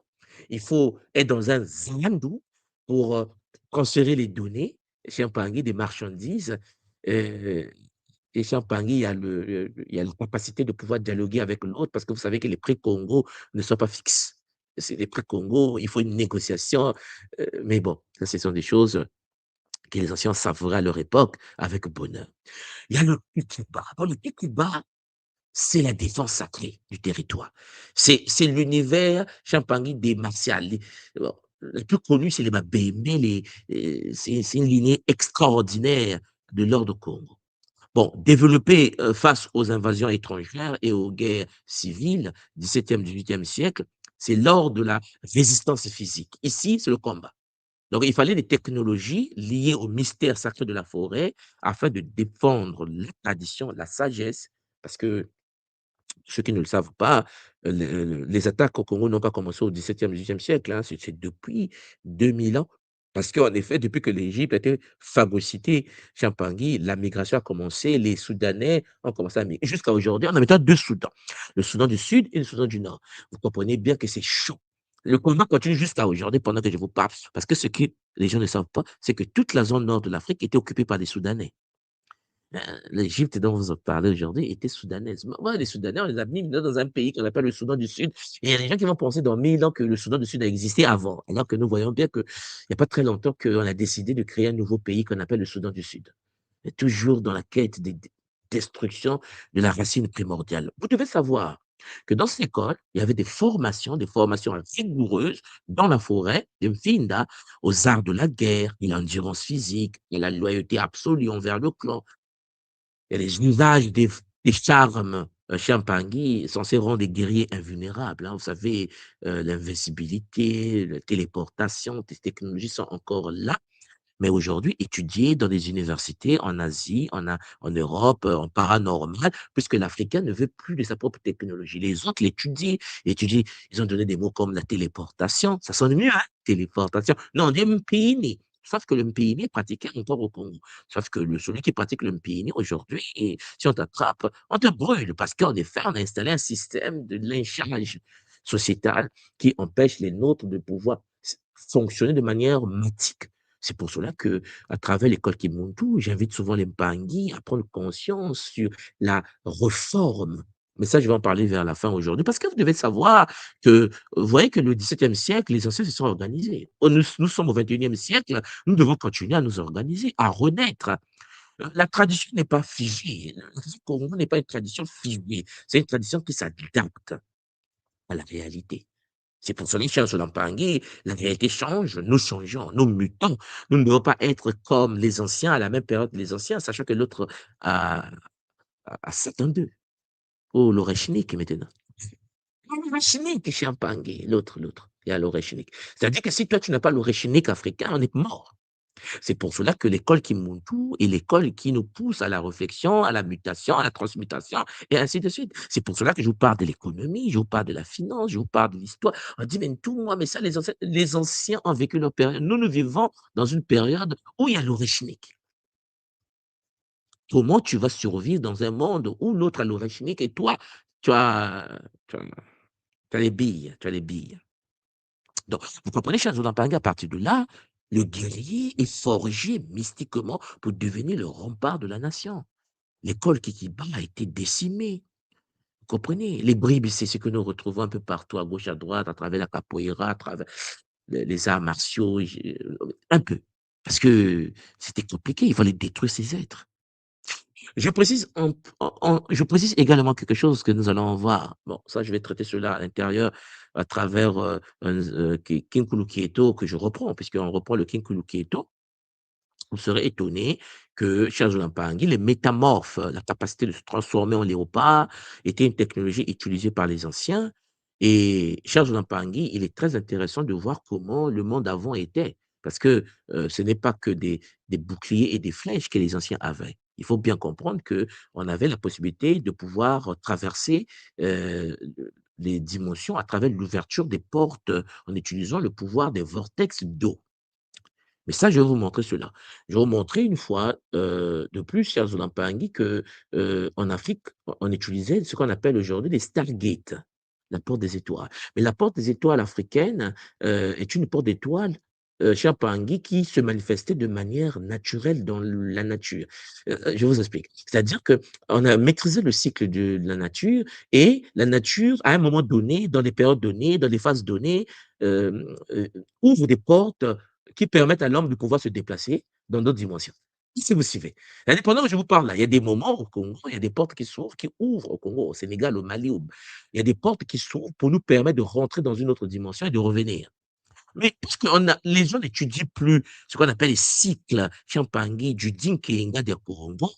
il faut être dans un zandou pour transférer les données. Chez Champagny, des marchandises. euh, et Champagny, il y a la capacité de pouvoir dialoguer avec l'autre parce que vous savez que les prix Congo ne sont pas fixes. C'est les prix Congo, il faut une négociation. Mais bon, ça, ce sont des choses que les anciens savouraient à leur époque avec bonheur. Il y a le Kikuba. Bon, le Kikuba, c'est la défense sacrée du territoire. C'est l'univers Champagny des martiales. Bon, le plus connu, c'est les Mabembe, c'est une lignée extraordinaire de l'ordre Congo. Bon, développé face aux invasions étrangères et aux guerres civiles, 17e, 18e siècle, c'est lors de la résistance physique. Ici, c'est le combat. Donc il fallait des technologies liées au mystère sacré de la forêt afin de défendre la tradition, la sagesse, parce que ceux qui ne le savent pas, les attaques au Congo n'ont pas commencé au 17e, 18e siècle, hein, c'est depuis 2000 ans. Parce qu'en effet, depuis que l'Égypte a été phagocytée, Champangui, la migration a commencé, les Soudanais ont commencé à migrer. Jusqu'à aujourd'hui, on a maintenant 2 Soudans, le Soudan du Sud et le Soudan du Nord. Vous comprenez bien que c'est chaud. Le combat continue jusqu'à aujourd'hui pendant que je vous parle, parce que ce que les gens ne savent pas, c'est que toute la zone nord de l'Afrique était occupée par des Soudanais. L'Égypte dont vous en parlez aujourd'hui était soudanaise. Moi, les Soudanais, on les a mis dans un pays qu'on appelle le Soudan du Sud. Et il y a des gens qui vont penser dans 1000 ans que le Soudan du Sud a existé avant, alors que nous voyons bien qu'il n'y a pas très longtemps qu'on a décidé de créer un nouveau pays qu'on appelle le Soudan du Sud. Et toujours dans la quête des destructions de la racine primordiale. Vous devez savoir que dans cette école, il y avait des formations rigoureuses dans la forêt, de Mfinda, aux arts de la guerre, et l'endurance physique, et la loyauté absolue envers le clan, et les usages des charmes Champangui censés rendre des guerriers invulnérables, hein. Vous savez, l'invincibilité, la téléportation, ces technologies sont encore là, mais aujourd'hui étudiées dans des universités en Asie, en Europe, en paranormal, puisque l'Africain ne veut plus de sa propre technologie. Les autres l'étudient, ils ont donné des mots comme la téléportation, ça sonne mieux, hein, téléportation. Non, on dit Mpini. Sauf que le Mpini est pratiqué encore au Congo. Sauf que celui qui pratique le Mpini aujourd'hui, si on t'attrape, on te brûle parce qu'en effet, on a installé un système de lynchage sociétal qui empêche les nôtres de pouvoir fonctionner de manière matique. C'est pour cela que, à travers l'école Kimuntu, j'invite souvent les Mpangi à prendre conscience sur la réforme. Mais ça, je vais en parler vers la fin aujourd'hui, parce que vous devez savoir que, vous voyez que le XVIIe siècle, les anciens se sont organisés. Oh, nous sommes au XXIe siècle, nous devons continuer à nous organiser, à renaître. La tradition n'est pas figée. Le Congo n'est pas une tradition figée. C'est une tradition qui s'adapte à la réalité. C'est pour cela que chez Solanpangué, la réalité change, nous changeons, nous mutons. Nous ne devons pas être comme les anciens, à la même période que les anciens, sachant que l'autre a 72. Oh, l'Orechnik maintenant. L'Orechnik chez Champangé, l'autre. Il y a l'Orechnik. C'est-à-dire que si toi, tu n'as pas l'Orechnik africain, on est mort. C'est pour cela que l'école qui monte tout est l'école qui nous pousse à la réflexion, à la mutation, à la transmutation, et ainsi de suite. C'est pour cela que je vous parle de l'économie, je vous parle de la finance, je vous parle de l'histoire. On dit, mais tout, moi, mais ça, les anciens ont vécu leur période. Nous vivons dans une période où il y a l'orechnik. Comment tu vas survivre dans un monde où l'autre a l'orechnik et toi, tu as, tu as, tu as les billes, tu as les billes. Donc, vous comprenez, chers Panga, à partir de là, le guerrier est forgé mystiquement pour devenir le rempart de la nation. L'école Kikiba a été décimée. Vous comprenez? Les bribes, c'est ce que nous retrouvons un peu partout, à gauche, à droite, à travers la capoeira, à travers les arts martiaux, un peu. Parce que c'était compliqué, il fallait détruire ces êtres. Je précise, je précise également quelque chose que nous allons voir. Bon, ça, je vais traiter cela à l'intérieur à travers Kinkulu Kieto que je reprends, puisqu'on reprend le Kinkulu Kieto. Vous serez étonné que chez Zoulampangui, les métamorphes, la capacité de se transformer en léopard, était une technologie utilisée par les anciens. Et chez Zoulampangui, il est très intéressant de voir comment le monde avant était. Parce que ce n'est pas que des boucliers et des flèches que les anciens avaient. Il faut bien comprendre qu'on avait la possibilité de pouvoir traverser euh, les dimensions à travers l'ouverture des portes en utilisant le pouvoir des vortex d'eau. Mais ça, je vais vous montrer cela. Je vais vous montrer une fois, de plus, chers Zolampangui, que, en Afrique, on utilisait ce qu'on appelle aujourd'hui les stargates, la porte des étoiles. Mais la porte des étoiles africaine, est une porte d'étoiles, cher Pangui, qui se manifestait de manière naturelle dans la nature. Je vous explique. C'est-à-dire qu'on a maîtrisé le cycle de la nature et la nature, à un moment donné, dans des périodes données, dans des phases données, ouvre des portes qui permettent à l'homme de pouvoir se déplacer dans d'autres dimensions. Si vous suivez. Pendant que je vous parle là, il y a des moments au Congo, il y a des portes qui s'ouvrent, qui ouvrent au Congo, au Sénégal, au Mali, il y a des portes qui s'ouvrent pour nous permettre de rentrer dans une autre dimension et de revenir. Mais puisque les gens n'étudient plus ce qu'on appelle les cycles Champangui, du Dinkénga des Korongo,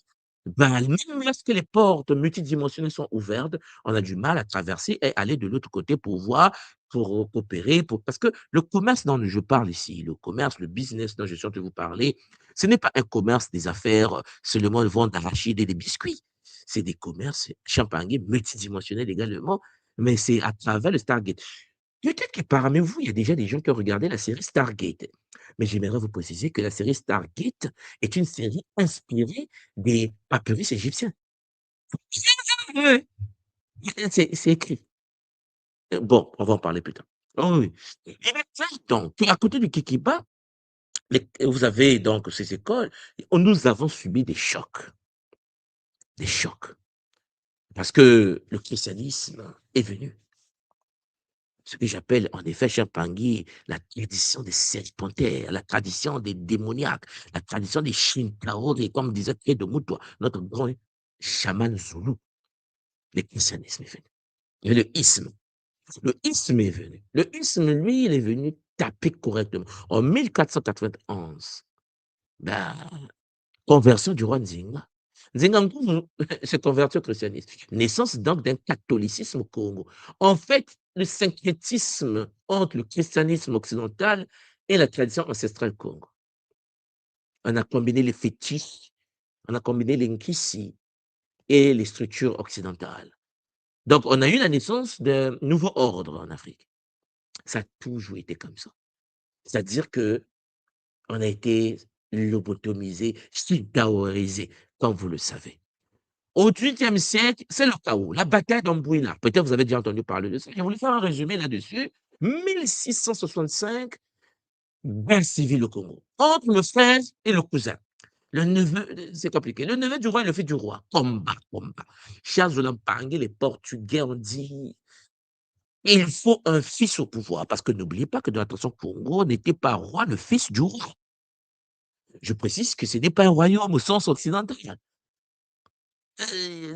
ben, même lorsque les portes multidimensionnelles sont ouvertes, on a du mal à traverser et aller de l'autre côté pour voir pour coopérer, parce que le commerce dont je parle ici, le commerce, le business dont je suis en train de vous parler, ce n'est pas un commerce des affaires seulement de vente d'arachides et des biscuits. C'est des commerces champagne multidimensionnels également, mais c'est à travers le Stargate. Peut-être que parmi vous, il y a déjà des gens qui ont regardé la série Stargate. Mais j'aimerais vous préciser que la série Stargate est une série inspirée des papyrus égyptiens. Ouais, c'est écrit. Bon, on va en parler plus tard. Oh oui. Il est certain qu'à côté du Kikiba, vous avez donc ces écoles, nous avons subi des chocs. Des chocs. Parce que le christianisme est venu. Ce que j'appelle en effet Champangui, la tradition des serpentaires, la tradition des démoniaques, la tradition des Shinkaori, comme disait Kedomutwa, notre grand chaman zoulou. Le christianisme est venu. Et le isme. Le isme est venu. Le isme, lui, il est venu taper correctement. En 1491, ben, conversion du roi Nzinga. Nzinga Nkoumou s'est converti au christianisme. Naissance donc d'un catholicisme au Congo. En fait, le syncrétisme entre le christianisme occidental et la tradition ancestrale Congo. On a combiné les fétiches, on a combiné les nkisi et les structures occidentales. Donc, on a eu la naissance d'un nouveau ordre en Afrique. Ça a toujours été comme ça. C'est-à-dire que on a été lobotomisé, shintaoisé, comme vous le savez. Au XVIIIe siècle, c'est le chaos, la bataille d'Amboina. Peut-être vous avez déjà entendu parler de ça. J'ai voulu faire un résumé là-dessus. 1665, guerre civile au Congo, entre le frère et le cousin. Le neveu, c'est compliqué. Le neveu du roi et le fils du roi. Combat, combat. Charles de Lampangue, les Portugais ont dit il faut un fils au pouvoir. Parce que n'oubliez pas que dans la tradition Congo, n'était pas roi le fils du roi. Je précise que ce n'est pas un royaume au sens occidental.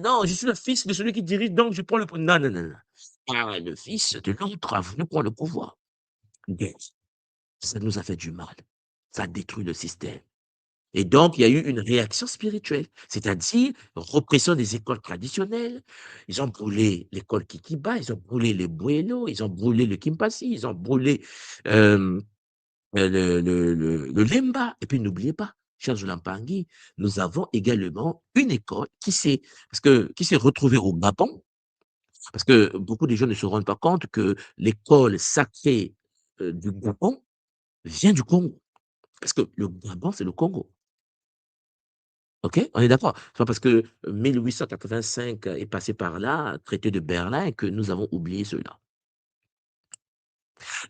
Non, je suis le fils de celui qui dirige, donc je prends le pouvoir. Non, non, non, non. Ah, le fils de l'autre a voulu prendre le pouvoir. Guerre. Ça nous a fait du mal. Ça a détruit le système. Et donc, il y a eu une réaction spirituelle, c'est-à-dire répression des écoles traditionnelles. Ils ont brûlé l'école Kikiba, ils ont brûlé les Bouélo, ils ont brûlé le Kimpasi, ils ont brûlé euh, le Lemba. Et puis, n'oubliez pas, chers Lampangi, nous avons également une école qui s'est retrouvée au Gabon, parce que beaucoup de gens ne se rendent pas compte que l'école sacrée du Gabon vient du Congo. Parce que le Gabon, c'est le Congo. OK? On est d'accord. C'est pas parce que 1885 est passé par là, traité de Berlin, que nous avons oublié cela.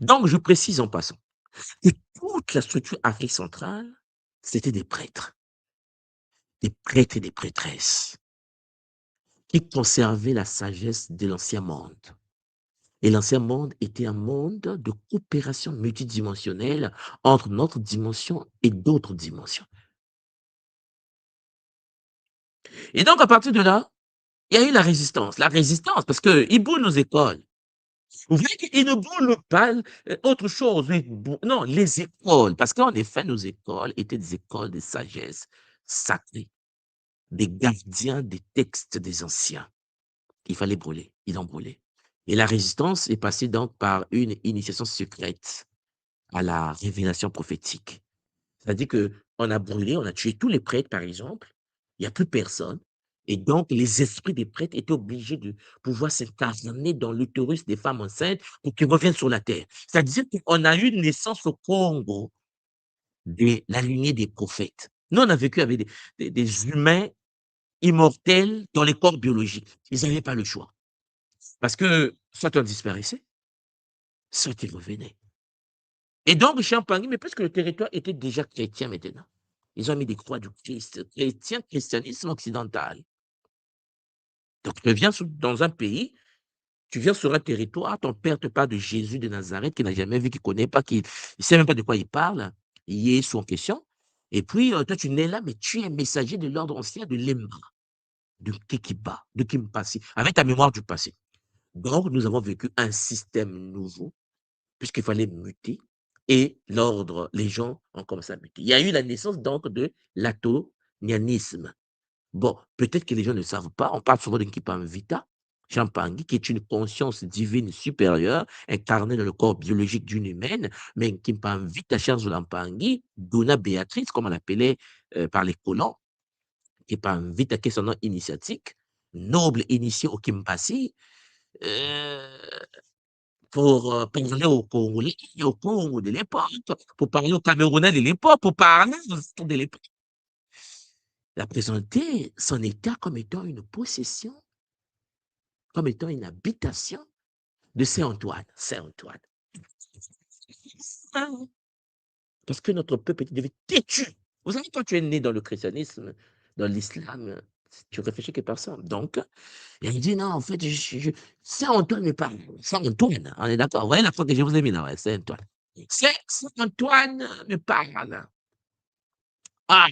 Donc, je précise en passant que toute la structure Afrique centrale, c'était des prêtres et des prêtresses qui conservaient la sagesse de l'ancien monde. Et l'ancien monde était un monde de coopération multidimensionnelle entre notre dimension et d'autres dimensions. Et donc, à partir de là, il y a eu la résistance. La résistance, parce qu'ils brûlent nos écoles. Vous voyez qu'ils ne brûlent pas autre chose. Non, les écoles. Parce qu'en effet, nos écoles étaient des écoles de sagesse sacrée, des gardiens des textes des anciens. Il fallait brûler. Ils ont brûlé. Et la résistance est passée donc par une initiation secrète à la révélation prophétique. C'est-à-dire qu'on a brûlé, on a tué tous les prêtres, par exemple. Il n'y a plus personne. Et donc, les esprits des prêtres étaient obligés de pouvoir s'incarner dans l'utérus des femmes enceintes pour qu'ils reviennent sur la terre. C'est-à-dire qu'on a eu une naissance au Congo de la lignée des prophètes. Nous, on a vécu avec des humains immortels dans les corps biologiques. Ils n'avaient pas le choix. Parce que soit on disparaissait, soit ils revenaient. Et donc, Champagne, mais puisque le territoire était déjà chrétien maintenant, ils ont mis des croix du Christ, chrétien, christianisme occidental. Donc, tu viens dans un pays, tu viens sur un territoire, ton père te parle de Jésus de Nazareth, qu'il n'a jamais vu, qu'il ne connaît pas, qu'il ne sait même pas de quoi il parle, il est sous en question. Et puis, toi, tu nais là, mais tu es messager de l'ordre ancien de Lemba, de Kikiba, de Kimpasi, avec ta mémoire du passé. Donc, nous avons vécu un système nouveau, puisqu'il fallait muter, et l'ordre, les gens ont commencé à muter. Il y a eu la naissance donc de l'atonianisme. Bon, peut-être que les gens ne savent pas, on parle souvent de Nkipam Vita, Champangui, qui est une conscience divine supérieure, incarnée dans le corps biologique d'une humaine, mais qui m'invite à Charles Lampangi, Donna Béatrice, comme on l'appelait par les colons, qui m'invite à son nom initiatique, noble initié au Kimpasi, euh, pour parler aux Congolais, au Congo de l'époque, pour parler aux Camerounais de l'époque, pour parler aux Histoires de l'époque. Il a présenté son état comme étant une possession, comme étant une habitation de Saint-Antoine. Saint-Antoine. Parce que notre peuple était devenu têtu. Vous savez, quand tu es né dans le christianisme, dans l'islam, tu réfléchis que personne. Donc, il dit non, en fait, Saint-Antoine me parle. Saint-Antoine, on est d'accord. Vous voyez la fois que je vous ai mis là, ouais, Saint-Antoine. Saint-Antoine me parle. Ah,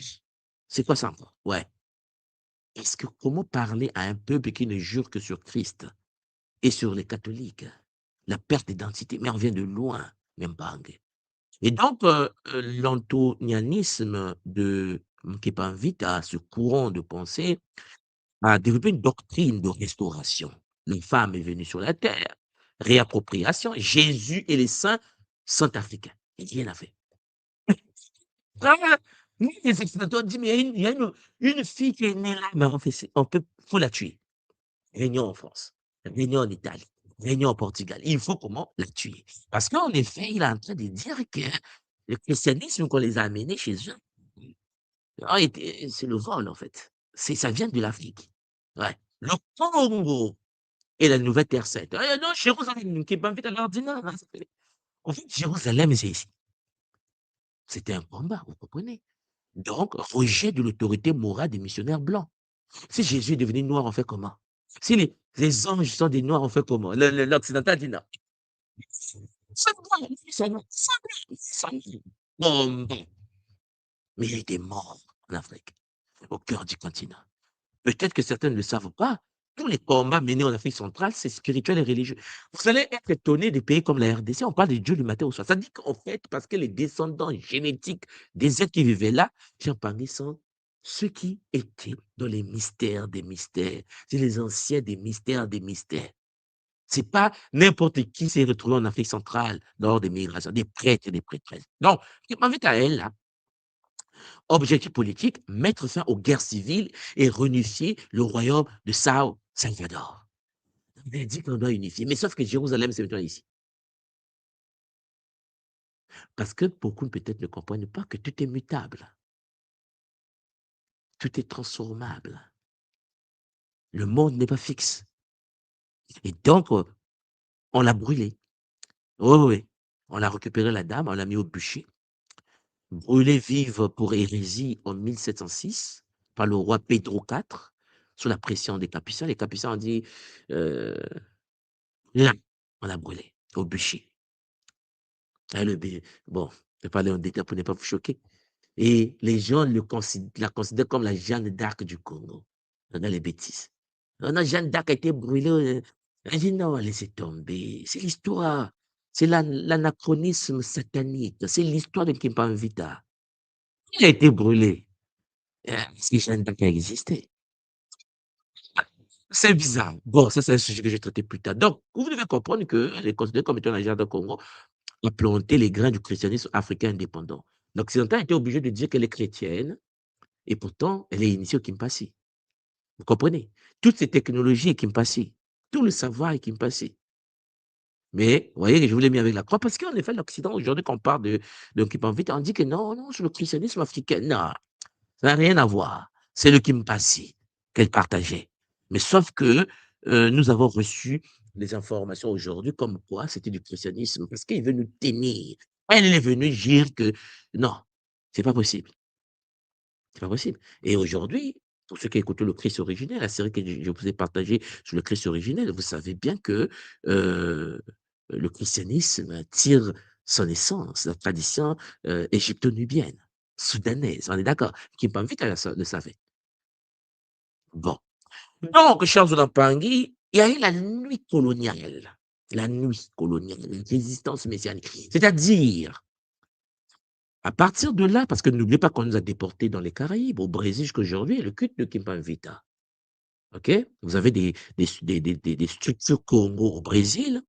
c'est quoi ça encore? Ouais. Est-ce que comment parler à un peuple qui ne jure que sur Christ et sur les catholiques? La perte d'identité, mais on vient de loin, même pas anglais. Et donc, l'antonianisme de Nkepavita, ce courant de pensée, a développé une doctrine de restauration. La femme est venue sur la terre, réappropriation, Jésus et les saints sont africains. Et rien n'a fait. Ah, nous, les explorateurs disent, mais il y a une fille qui est née là, mais faut la tuer. Réunion en France, réunion en Italie, réunion au Portugal. Il faut comment la tuer. Parce qu'en effet, il est en train de dire que le christianisme qu'on les a amenés chez eux, c'est le vol, en fait. Ça vient de l'Afrique. Ouais. Le Congo et la Nouvelle Terre Sainte. Non, Jérusalem, qui est pas vite à l'ordinaire. En fait, Jérusalem, c'est ici. C'était un combat, vous comprenez? Donc, rejet de l'autorité morale des missionnaires blancs. Si Jésus est devenu noir, on fait comment? Si les anges sont des noirs, on fait comment? L'occidental dit non. Ça va, ça va, ça va. Bon, bon. Mais il était mort en Afrique, au cœur du continent. Peut-être que certains ne le savent pas. Tous les combats menés en Afrique centrale, c'est spirituel et religieux. Vous allez être étonné des pays comme la RDC, on parle de Dieu du matin au soir. Ça dit qu'en fait, parce que les descendants génétiques des êtres qui vivaient là, Jean Pangui sont ceux qui étaient dans les mystères des mystères. C'est les anciens des mystères des mystères. C'est pas n'importe qui s'est retrouvé en Afrique centrale lors des migrations, des prêtres et des prêtresses. Donc, je m'invite à elle, là, objectif politique, mettre fin aux guerres civiles et réunifier le royaume de Sao Salvador. On a dit qu'on doit unifier, mais sauf que Jérusalem, c'est maintenant ici. Parce que beaucoup peut-être ne comprennent pas que tout est mutable, tout est transformable. Le monde n'est pas fixe. Et donc, on l'a brûlé. Oui, oui, oui. On a récupéré la dame, on l'a mis au bûcher. Brûlée vive pour hérésie en 1706 par le roi Pedro IV, sous la pression des Capucins. Les Capucins ont dit, là, on l'a brûlé au bûcher. Ah, bon, je vais pas aller en détail pour ne pas vous choquer. Et les gens la considèrent comme la Jeanne d'Arc du Congo. On a les bêtises. Non, non, Jeanne d'Arc a été brûlée. Elle dit non, laissez tomber. C'est l'histoire. C'est l'anachronisme satanique. C'est l'histoire de Kimpamvita. Il a été brûlé. Est-ce que Jeanne d'Arc a existé? C'est bizarre. Bon, ça, c'est un sujet que je vais traiter plus tard. Donc, vous devez comprendre qu'elle est considérée comme étant la Jeanne d'Arc du Congo a planté les grains du christianisme africain indépendant. L'Occidental était obligé de dire qu'elle est chrétienne et pourtant, elle est initiée au Kimpasi. Vous comprenez? Toutes ces technologies est Kimpasi. Tout le savoir est Kimpasi. Mais, vous voyez que je vous l'ai mis avec la croix parce qu'en effet, l'Occident, aujourd'hui, quand on parle de Kimpavita, on dit que non, non, c'est le christianisme africain. Non, ça n'a rien à voir. C'est le Kimpasi qu'elle partageait. Mais sauf que nous avons reçu des informations aujourd'hui comme quoi c'était du christianisme parce qu'il veut nous tenir. Elle est venue dire que non, c'est pas possible. C'est pas possible. Et aujourd'hui, pour ceux qui écoutent le Christ originel, la série que je vous ai partagée sur le Christ originel, vous savez bien que le christianisme tire son essence, la tradition égypto-nubienne, soudanaise, on est d'accord, qui pas vite le savait. Bon. Donc, Charles Olampangi, il y a eu la nuit coloniale, la résistance messianique. C'est-à-dire, à partir de là, parce que n'oubliez pas qu'on nous a déportés dans les Caraïbes, au Brésil jusqu'aujourd'hui, le culte de Kimpamvita. OK? Vous avez des structures Congo au Brésil,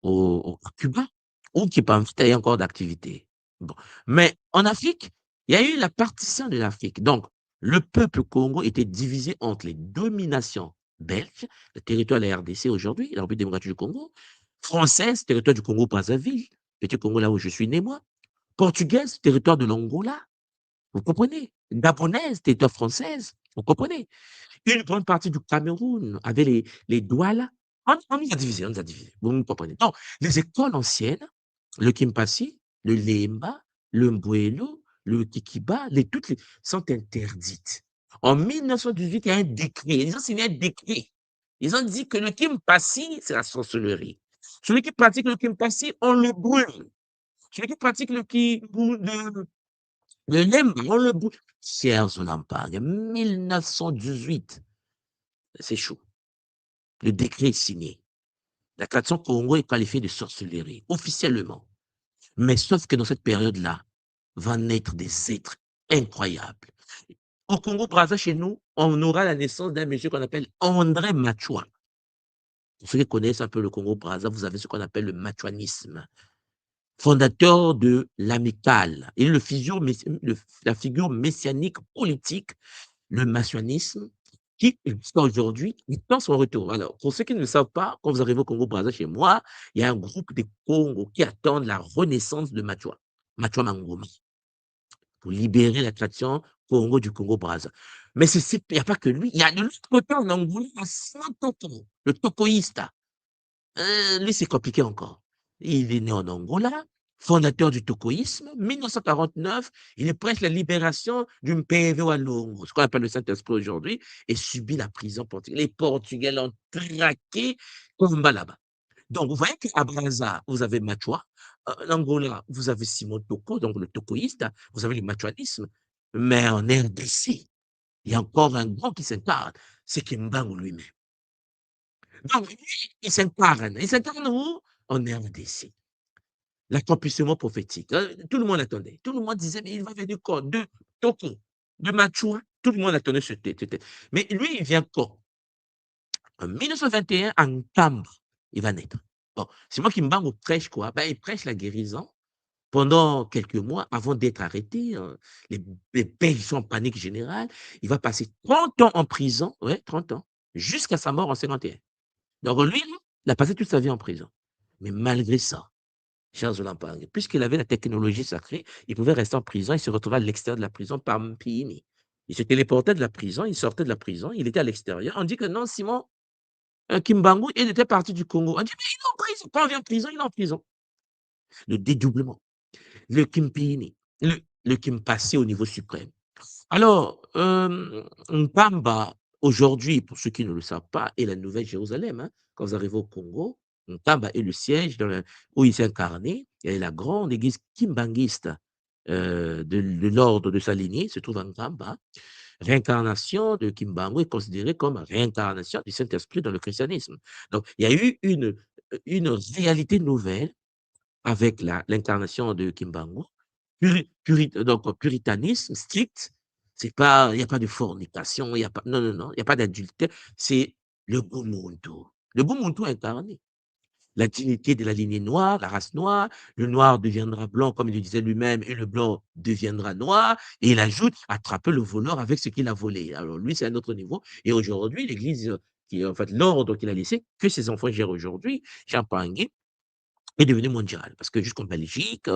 à Cuba, ou qui peuvent être encore d'activité. Bon. Mais en Afrique, il y a eu la partition de l'Afrique. Donc, le peuple Congo était divisé entre les dominations belges, le territoire de la RDC aujourd'hui, la République démocratique du Congo, française, territoire du Congo-Brazzaville, petit Congo là où je suis né moi, portugaise, territoire de l'Angola, vous comprenez? Gabonaise, territoire française, vous comprenez? Une grande partie du Cameroun avait les Douala. On nous a divisés, on nous a divisés. Vous me comprenez? Donc, les écoles anciennes, le Kimpasi, le Lemba, le Mbwelo, le Kikiba, toutes les sont interdites. En 1918, il y a un décret. Ils ont signé un décret. Ils ont dit que le Kimpasi, c'est la sorcellerie. Celui qui pratique le Kimpasi, on le brûle. Celui qui pratique le Lemba, on le brûle. Chers Olampag, 1918, c'est chaud. Le décret est signé. La création Congo est qualifiée de sorcellerie, officiellement. Mais sauf que dans cette période-là, vont naître des êtres incroyables. Au Congo-Brazza, chez nous, on aura la naissance d'un monsieur qu'on appelle André Machua. Pour ceux qui connaissent un peu le Congo-Brazza, vous avez ce qu'on appelle le machuanisme. Fondateur de l'Amicale. Il est la figure messianique politique, le machuanisme, qui, jusqu'à aujourd'hui, il tend son retour. Alors, pour ceux qui ne le savent pas, quand vous arrivez au Congo-Brazza chez moi, il y a un groupe de Congo qui attendent la renaissance de Machua, Machua Mangoma, pour libérer la tradition Congo du Congo-Brazza. Mais il n'y a pas que lui, il y a de l'autre côté en Angola, un Santoto, le Tokoïsta. Lui, c'est compliqué encore. Il est né en Angola, fondateur du tokoïsme. 1949, il est presque la libération du PV Walongo, ce qu'on appelle le Saint-Esprit aujourd'hui, et subit la prison portugaise. Les Portugais l'ont traqué comme là-bas. Donc, vous voyez qu'à Brazza, vous avez Machua. En Angola, vous avez Simon Toko, donc le tokoïste. Vous avez le machuanisme. Mais en RDC, il y a encore un grand qui s'incarne, c'est Kimbangu lui-même. Donc, lui, il s'incarne. Il s'incarne où? En RDC. L'accomplissement prophétique. Tout le monde attendait. Tout le monde disait, mais il va venir quand? De Toko, de Machua. Tout le monde attendait ce tête. Mais lui, il vient quand? En 1921, en Kamba, il va naître. Bon, c'est moi qui me bats au prêche, quoi. Ben, il prêche la guérison pendant quelques mois avant d'être arrêté. Les Belges sont en panique générale. Il va passer 30 ans en prison, ouais, 30 ans, jusqu'à sa mort en 51. Donc lui, il a passé toute sa vie en prison. Mais malgré ça, Charles Olampang, puisqu'il avait la technologie sacrée, il pouvait rester en prison, il se retrouvait à l'extérieur de la prison par Mpini. Il se téléportait de la prison, il sortait de la prison, il était à l'extérieur. On dit que non, Simon Kimbangu, il était parti du Congo. On dit, mais il est en prison. Quand on vient en prison, il est en prison. Le dédoublement, le Kimpini, le Kimpassi au niveau suprême. Alors, Mpamba, aujourd'hui, pour ceux qui ne le savent pas, est la Nouvelle-Jérusalem. Hein. Quand vous arrivez au Congo, Mpamba est le siège où il s'est incarné. Il y a la grande église kimbanguiste de l'ordre de sa lignée, se trouve à Mpamba. Réincarnation de Kimbangu est considérée comme réincarnation du Saint-Esprit dans le christianisme. Donc, il y a eu une réalité nouvelle avec l'incarnation de Kimbangu. Donc, puritanisme strict, c'est pas, il n'y a pas de fornication, il y a pas, non, non, non, il n'y a pas d'adultère, c'est le Bumuntu. Le Bumuntu incarné. La dignité de la lignée noire, la race noire, le noir deviendra blanc, comme il le disait lui-même, et le blanc deviendra noir, et il ajoute, attraper le voleur avec ce qu'il a volé. Alors lui, c'est un autre niveau. Et aujourd'hui, l'Église, en fait, l'ordre qu'il a laissé, que ses enfants gèrent aujourd'hui, Champagne, est devenu mondial. Parce que jusqu'en Belgique,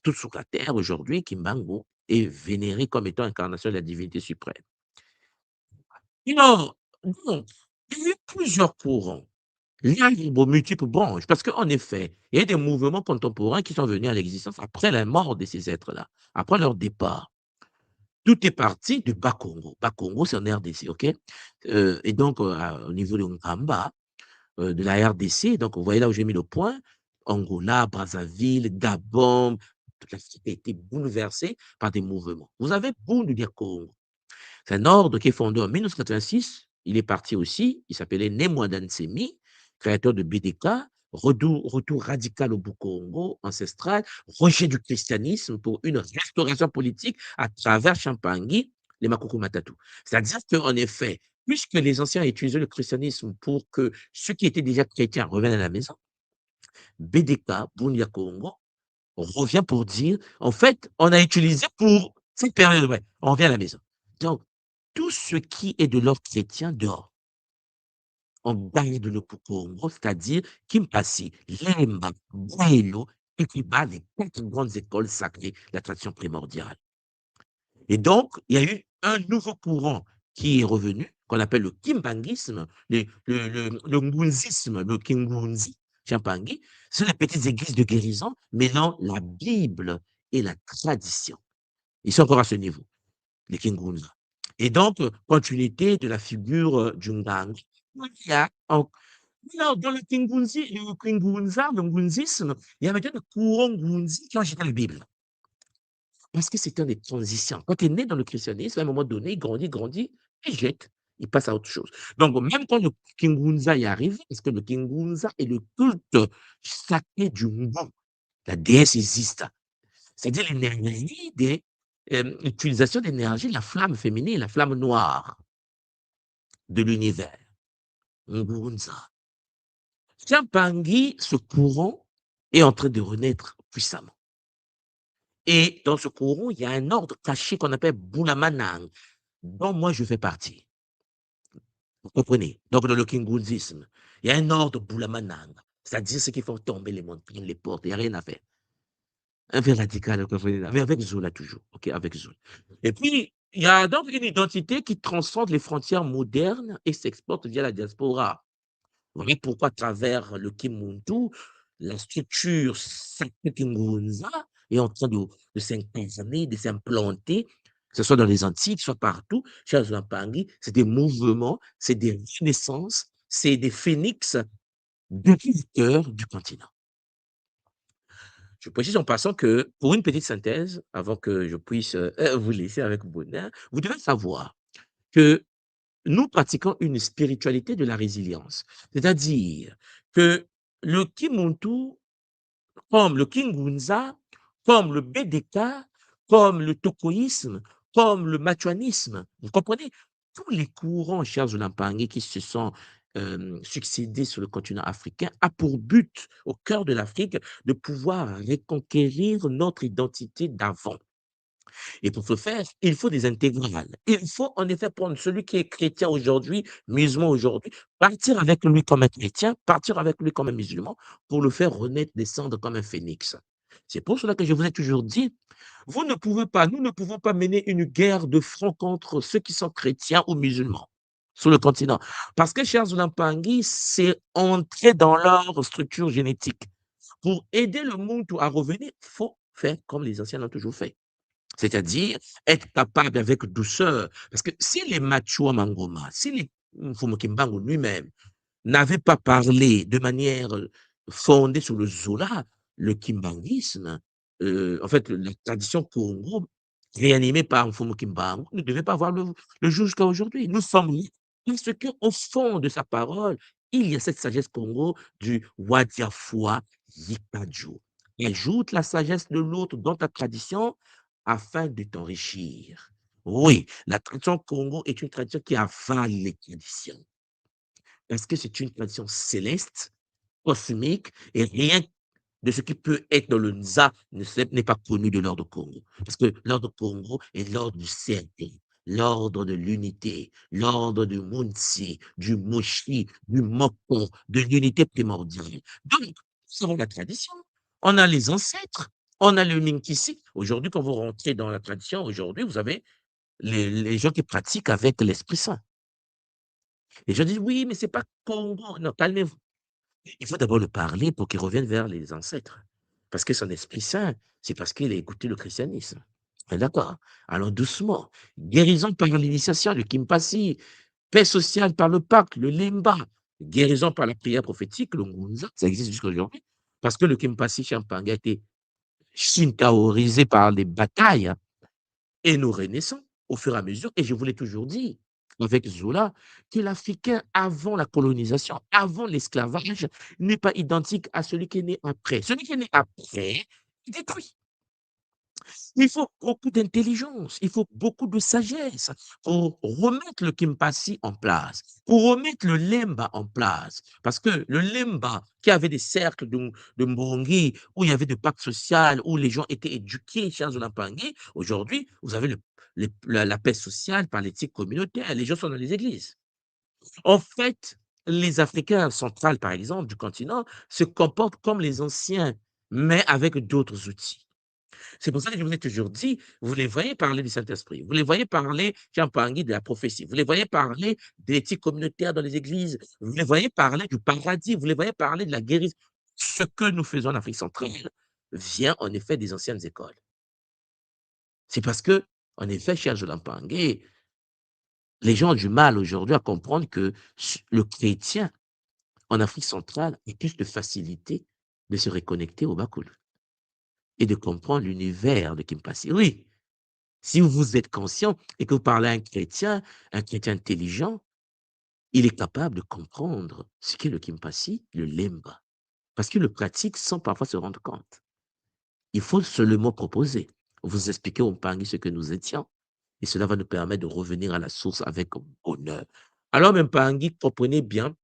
tout sur la terre aujourd'hui, Kimbangu est vénéré comme étant incarnation de la divinité suprême. Non, donc, il y a eu plusieurs courants. L'arbre aux multiples branches, parce qu'en effet, il y a des mouvements contemporains qui sont venus à l'existence après la mort de ces êtres-là, après leur départ. Tout est parti du Bas-Congo. Bas-Congo, c'est en RDC, OK? Et donc, au niveau de Nkamba, de la RDC, donc vous voyez là où j'ai mis le point, Angola, Brazzaville, Gabon, toute l'Afrique a été bouleversée par des mouvements. Vous avez Bundu Congo. C'est un ordre qui est fondé en 1986. Il est parti aussi. Il s'appelait Nemwadan Semi, créateur de BDK, retour radical au Bukongo ancestral, rejet du christianisme pour une restauration politique à travers Champangui, les Makoko Matatu. C'est-à-dire qu'en effet, puisque les anciens utilisaient le christianisme pour que ceux qui étaient déjà chrétiens reviennent à la maison, BDK, Bunya Congo, revient pour dire, en fait, on a utilisé pour cette période, ouais, on revient à la maison. Donc, tout ce qui est de l'ordre chrétien dehors, on garde le Congo, c'est-à-dire Kimpasi, Lemba, Bwaelo, Ekiba, les 4 grandes écoles sacrées, la tradition primordiale. Et donc, il y a eu un nouveau courant qui est revenu, qu'on appelle le kimbangisme, le ngunzisme, le kingunzi, Chiampangi. Ce sont les petites églises de guérison mêlant la Bible et la tradition. Ils sont encore à ce niveau, les kingunza. Et donc, continuité de la figure du ngang. Il y a non, dans le kingunzi, le kingunza, le ngunzisme, il y avait déjà des courants ngunzi qui ont jeté la Bible. Parce que c'est un des transitions. Quand tu es né dans le christianisme, à un moment donné, il grandit, il jette, il passe à autre chose. Donc, même quand le Kingunza y arrive, parce que le Kingunza est le culte sacré du Ngu, la déesse existe. C'est-à-dire l'énergie des l'utilisation d'énergie, la flamme féminine, la flamme noire de l'univers. Ngunza. Tiampangi, ce courant est en train de renaître puissamment. Et dans ce courant, il y a un ordre caché qu'on appelle Bulamanang, dont moi je fais partie. Vous comprenez? Donc, dans le kingouzisme, il y a un ordre Bulamanang, c'est-à-dire ce qu'il faut tomber les montagnes, les portes, il n'y a rien à faire. Un fait radical, vous comprenez? Mais avec Zola toujours, ok, avec Zola. Et puis, il y a donc une identité qui transcende les frontières modernes et s'exporte via la diaspora. Voilà pourquoi, à travers le Kimuntu, la structure sacrée Kingunza est en train de s'incarner, de s'implanter, que ce soit dans les Antilles, que ce soit partout, chez Lampangi, c'est des mouvements, c'est des renaissances, c'est des phénix depuis le cœur du continent. Je précise en passant que, pour une petite synthèse, avant que je puisse vous laisser avec bonheur, vous devez savoir que nous pratiquons une spiritualité de la résilience. C'est-à-dire que le Kimuntu, comme le Kingunza, comme le BDK, comme le Tokoïsme, comme le Machuanisme, vous comprenez? Tous les courants, chers Zulampangi, qui se sont succédés sur le continent africain, a pour but, au cœur de l'Afrique, de pouvoir reconquérir notre identité d'avant. Et pour ce faire, il faut des intégrales. Il faut en effet prendre celui qui est chrétien aujourd'hui, musulman aujourd'hui, partir avec lui comme un chrétien, partir avec lui comme un musulman, pour le faire renaître, descendre comme un phénix. C'est pour cela que je vous ai toujours dit, vous ne pouvez pas, nous ne pouvons pas mener une guerre de front contre ceux qui sont chrétiens ou musulmans sur le continent. Parce que, chers Zulampangi, c'est entrer dans leur structure génétique. Pour aider le monde à revenir, il faut faire comme les anciens l'ont toujours fait. C'est-à-dire être capable avec douceur. Parce que si les Machua Mangoma, si les Mfumu Kimbangu lui-même n'avait pas parlé de manière fondée sur le Zola, le kimbanguisme, en fait, la tradition Congo, réanimée par Mfumu Kimbangu, ne devait pas voir le jour jusqu'à aujourd'hui. Nous sommes là parce qu'au fond de sa parole, il y a cette sagesse Congo du Wadiafua Yikadju. Ajoute la sagesse de l'autre dans ta tradition afin de t'enrichir. Oui, la tradition Congo est une tradition qui avale les traditions. Parce que c'est une tradition céleste, cosmique, et rien de ce qui peut être dans le Nza n'est pas connu de l'ordre Congo. Parce que l'ordre Congo est l'ordre du cercle, l'ordre de l'unité, l'ordre du Munsi, du Moshi, du Moko, de l'unité primordiale. Donc, nous avons la tradition, on a les ancêtres, on a le Minkisi. Aujourd'hui, quand vous rentrez dans la tradition, aujourd'hui, vous avez les gens qui pratiquent avec l'Esprit Saint. Les gens disent, oui, mais c'est pas Congo. Non, calmez-vous. Il faut d'abord le parler pour qu'il revienne vers les ancêtres. Parce que son Esprit Saint, c'est parce qu'il a écouté le christianisme. D'accord? Alors doucement. Guérison par l'initiation, le Kimpasi. Paix sociale par le pacte, le Lemba. Guérison par la prière prophétique, le Ngunza. Ça existe jusqu'à aujourd'hui. Parce que le Kimpasi Champanga a été shintaorisé par les batailles et nous renaissons au fur et à mesure. Et je vous l'ai toujours dit avec Zola, que l'Africain, avant la colonisation, avant l'esclavage, n'est pas identique à celui qui est né après. Celui qui est né après est détruit. Il faut beaucoup d'intelligence, il faut beaucoup de sagesse pour remettre le Kimpasi en place, pour remettre le Lemba en place. Parce que le Lemba, qui avait des cercles de Mbongi, où il y avait des pactes sociaux, où les gens étaient éduqués chez Nzoulampangi, aujourd'hui, vous avez la paix sociale par l'éthique communautaire. Les gens sont dans les églises. En fait, les Africains centrales, par exemple, du continent, se comportent comme les anciens, mais avec d'autres outils. C'est pour ça que je vous ai toujours dit, vous les voyez parler du Saint-Esprit, vous les voyez parler, Jean Pangui, de la prophétie, vous les voyez parler de l'éthique communautaire dans les églises, vous les voyez parler du paradis, vous les voyez parler de la guérison. Ce que nous faisons en Afrique centrale vient en effet des anciennes écoles. C'est parce que, en effet, cher Jolan Pangui, les gens ont du mal aujourd'hui à comprendre que le chrétien en Afrique centrale a plus de facilité de se reconnecter au Bakul et de comprendre l'univers de Kimpasi. Oui, si vous êtes conscient et que vous parlez à un chrétien intelligent, il est capable de comprendre ce qu'est le Kimpasi, le Lemba, parce qu'il le pratique sans parfois se rendre compte. Il faut seulement proposer, vous expliquer au Mpangi ce que nous étions, et cela va nous permettre de revenir à la source avec honneur. Alors, Mpangi, comprenez bien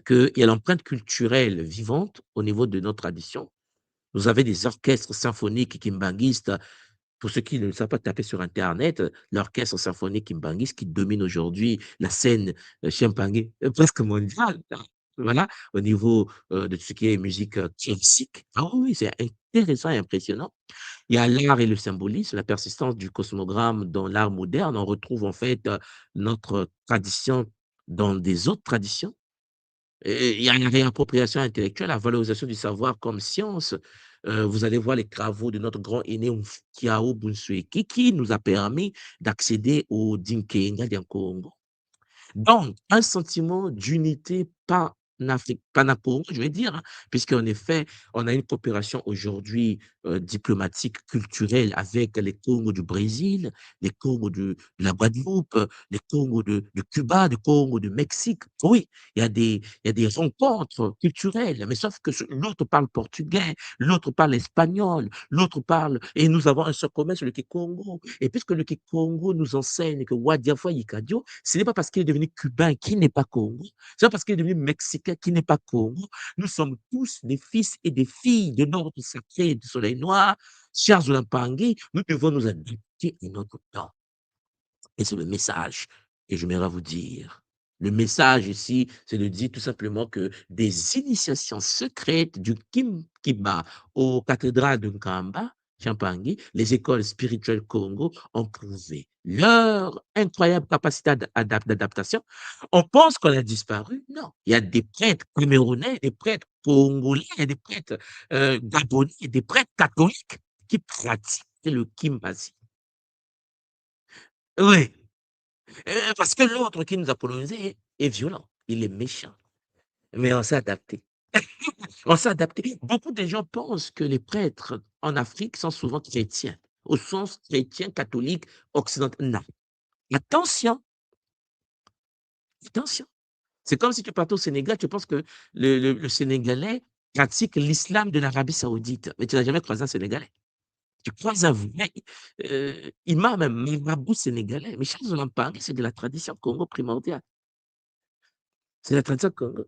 qu'il y a l'empreinte culturelle vivante au niveau de nos traditions. Vous avez des orchestres symphoniques kimbanguistes. Pour ceux qui ne savent pas taper sur Internet, l'orchestre symphonique kimbanguiste qui domine aujourd'hui la scène chimpangui, presque mondiale, hein. Voilà, au niveau de ce qui est musique classique. Ah oui, oui, c'est intéressant et impressionnant. Il y a l'art et le symbolisme, la persistance du cosmogramme dans l'art moderne. On retrouve en fait notre tradition dans des autres traditions. Et il y a une réappropriation intellectuelle, la valorisation du savoir comme science. Vous allez voir les travaux de notre grand aîné Kiao Bunsueki qui nous a permis d'accéder au Dinkenga du Congo. Donc, un sentiment d'unité panafricaine, je vais dire, hein, puisqu'en effet, on a une coopération aujourd'hui diplomatique, culturelle avec les Congos du Brésil, les Congos de la Guadeloupe, les Congos de Cuba, les Congos du Mexique. Oui, il y a des rencontres culturelles, mais sauf que l'autre parle portugais, l'autre parle espagnol, l'autre parle, et nous avons un seul commerce, le Kikongo. Et puisque le Kikongo nous enseigne que Wadiafwa Yikadio, ce n'est pas parce qu'il est devenu cubain qu'il n'est pas Congo, c'est pas parce qu'il est devenu mexicain qu'il n'est pas Congo. Nous sommes tous des fils et des filles de notre sacré du soleil noir. Chers Olampangui, nous devons nous adapter à notre temps. Et c'est le message que j'aimerais vous dire. Le message ici, c'est de dire tout simplement que des initiations secrètes du Kiba aux cathédrales de Nkamba, Champangui, les écoles spirituelles Congo ont prouvé leur incroyable capacité d'adaptation. On pense qu'on a disparu. Non. Il y a des prêtres camerounais, des prêtres congolais, il y a des prêtres gabonais, des prêtres catholiques qui pratiquent le Kimbasi. Oui. Parce que l'autre qui nous a colonisés est violent, il est méchant. Mais on s'est adapté. On s'est adapté. Beaucoup de gens pensent que les prêtres en Afrique sont souvent chrétiens, au sens chrétien, catholique, occidental. Non. Attention, attention. C'est comme si tu partais au Sénégal, tu penses que le Sénégalais pratique l'islam de l'Arabie Saoudite, mais tu n'as jamais croisé un Sénégalais. Tu croises un vrai imam, un marabout sénégalais. Mais Charles Lampard, c'est de la tradition Congo primordiale. C'est la tradition Congo.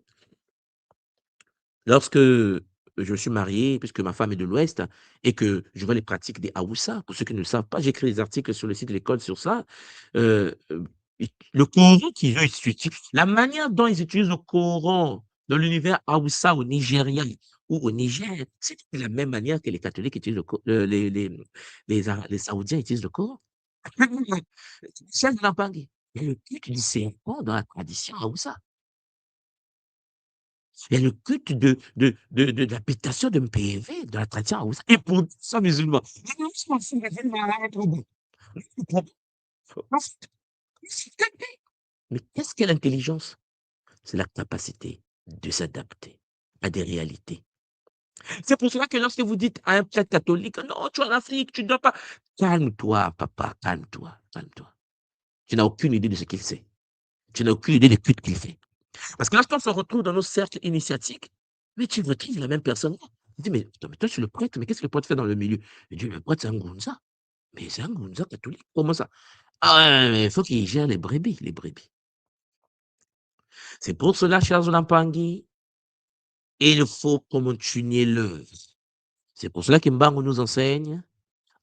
Lorsque je suis marié, puisque ma femme est de l'Ouest, et que je vois les pratiques des Haoussa, pour ceux qui ne le savent pas, j'écris des articles sur le site de l'école sur ça. Euh, euh, le Coran qu'ils utilisent, la manière dont ils utilisent le Coran dans l'univers Haoussa au Nigeria ou au Niger, c'est de la même manière que les catholiques utilisent les Saoudiens utilisent le Coran. C'est il y a le culte du serpent dans la tradition Haoussa. Il y a le culte de l'habitation de MPV, de la tradition Haoussa, et pour ça, musulmans. Mais qu'est-ce qu'est l'intelligence? C'est la capacité de s'adapter à des réalités. C'est pour cela que lorsque vous dites à un prêtre catholique, non, tu es en Afrique, tu ne dois pas. Calme-toi, papa, calme-toi, calme-toi. Tu n'as aucune idée de ce qu'il sait. Tu n'as aucune idée des cultes qu'il fait. Parce que lorsqu'on se retrouve dans nos cercles initiatiques, mais tu retrouves la même personne. Tu dis, mais, attends, mais toi, tu es le prêtre, mais qu'est-ce que le prêtre fait dans le milieu? Il dit, le prêtre, c'est un gonza. Mais c'est un Ngunza catholique. Comment ça? Ah ouais, mais il faut qu'il gère les brebis, les brebis. C'est pour cela, chers Olampangi, il faut continuer l'œuvre. C'est pour cela qu'Mbangu nous enseigne: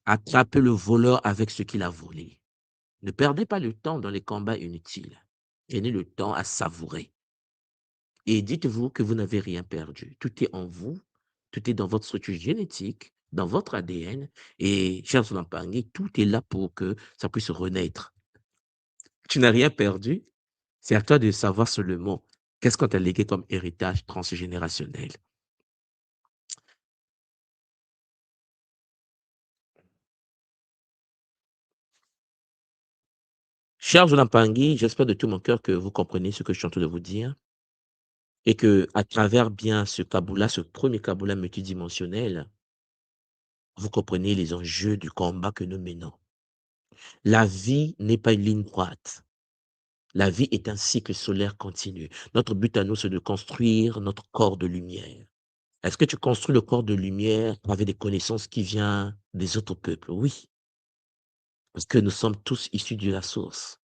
attrapez le voleur avec ce qu'il a volé. Ne perdez pas le temps dans les combats inutiles. Prenez le temps à savourer. Et dites-vous que vous n'avez rien perdu. Tout est en vous, tout est dans votre structure génétique, dans votre ADN. Et, chers Olampangi, tout est là pour que ça puisse renaître. Tu n'as rien perdu. C'est à toi de savoir seulement qu'est-ce qu'on t'a légué comme héritage transgénérationnel. Cher Jonampangui, j'espère de tout mon cœur que vous comprenez ce que je suis en train de vous dire et que, à travers bien ce Kabula, ce premier Kabula multidimensionnel, vous comprenez les enjeux du combat que nous menons. La vie n'est pas une ligne droite. La vie est un cycle solaire continu. Notre but à nous, c'est de construire notre corps de lumière. Est-ce que tu construis le corps de lumière avec des connaissances qui viennent des autres peuples? Oui, parce que nous sommes tous issus de la source.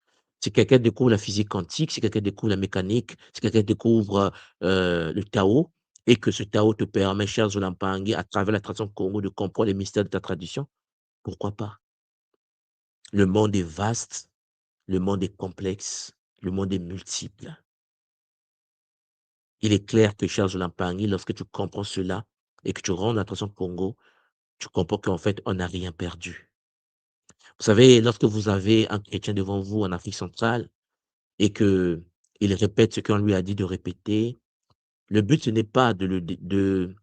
Si quelqu'un découvre la physique quantique, si quelqu'un découvre la mécanique, si quelqu'un découvre le Tao, et que ce Tao te permet, cher Zolampangi, à travers la tradition Congo, de comprendre les mystères de ta tradition, pourquoi pas? Le monde est vaste, le monde est complexe, le monde est multiple. Il est clair que, cher Zolampangi, lorsque tu comprends cela et que tu rentres dans la tradition Congo, tu comprends qu'en fait, on n'a rien perdu. Vous savez, lorsque vous avez un chrétien devant vous en Afrique centrale et que il répète ce qu'on lui a dit de répéter, le but, ce n'est pas de le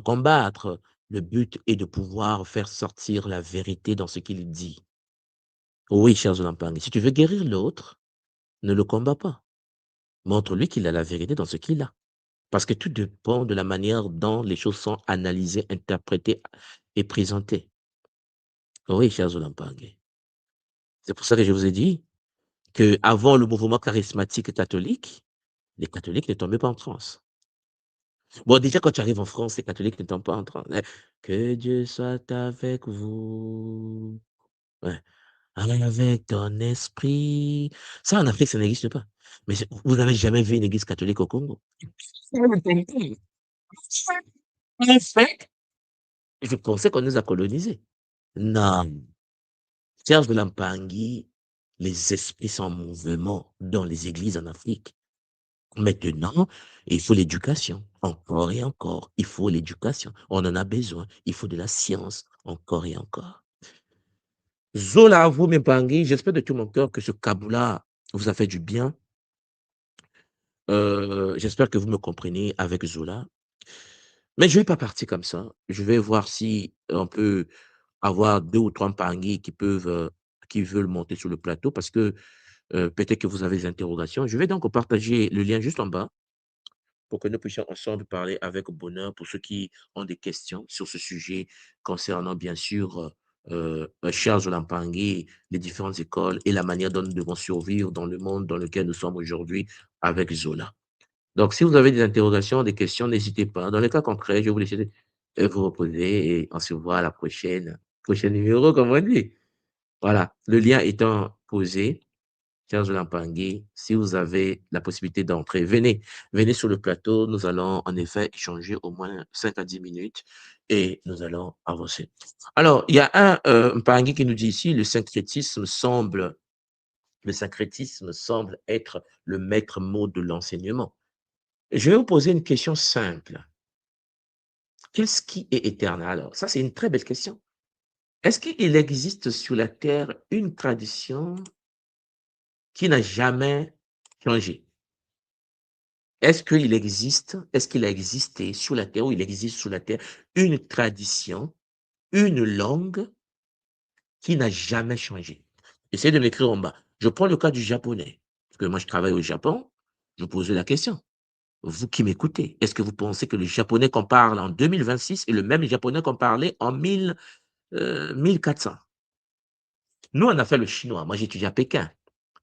combattre. Le but est de pouvoir faire sortir la vérité dans ce qu'il dit. Oui, cher Zolampang, si tu veux guérir l'autre, ne le combats pas. Montre-lui qu'il a la vérité dans ce qu'il a. Parce que tout dépend de la manière dont les choses sont analysées, interprétées et présentées. Oui, cher Zolampang. C'est pour ça que je vous ai dit que avant le mouvement charismatique catholique, les catholiques ne tombaient pas en transe. Bon, déjà, quand tu arrives en France, les catholiques ne tombent pas en transe. Que Dieu soit avec vous. Ouais. Avec ton esprit. Ça, en Afrique, ça n'existe pas. Mais vous n'avez jamais vu une église catholique au Congo? En fait, je pensais qu'on nous a colonisés. Non. Serge de Lampangi, les esprits sont en mouvement dans les églises en Afrique. Maintenant, il faut l'éducation, encore et encore. Il faut l'éducation. On en a besoin. Il faut de la science, encore et encore. Zola, vous, Mpangi, j'espère de tout mon cœur que ce Kabula vous a fait du bien. J'espère que vous me comprenez avec Zola. Mais je ne vais pas partir comme ça. Je vais voir si on peut avoir 2 ou 3 Mpangi qui veulent monter sur le plateau parce que peut-être que vous avez des interrogations. Je vais donc partager le lien juste en bas pour que nous puissions ensemble parler avec bonheur pour ceux qui ont des questions sur ce sujet concernant bien sûr Charles Olampangi, les différentes écoles et la manière dont nous devons survivre dans le monde dans lequel nous sommes aujourd'hui avec Zola. Donc, si vous avez des interrogations, des questions, n'hésitez pas. Dans le cas concret, je vais vous laisser vous reposer et on se voit à la prochaine numéro, comme on dit. Voilà, le lien étant posé. Serge Lampangué, si vous avez la possibilité d'entrer, venez sur le plateau. Nous allons en effet échanger au moins 5 à 10 minutes et nous allons avancer. Alors, il y a un Mpangui qui nous dit ici, le syncrétisme semble être le maître mot de l'enseignement. Je vais vous poser une question simple. Qu'est-ce qui est éternel? Alors, ça, c'est une très belle question. Est-ce qu'il existe sur la terre une tradition qui n'a jamais changé? Est-ce qu'il a existé sur la terre ou il existe sur la terre une tradition, une langue qui n'a jamais changé? Essayez de m'écrire en bas. Je prends le cas du japonais, parce que moi je travaille au Japon, je vous pose la question. Vous qui m'écoutez, est-ce que vous pensez que le japonais qu'on parle en 2026 est le même japonais qu'on parlait en 1400? Nous, on a fait le chinois. Moi, j'étudie à Pékin.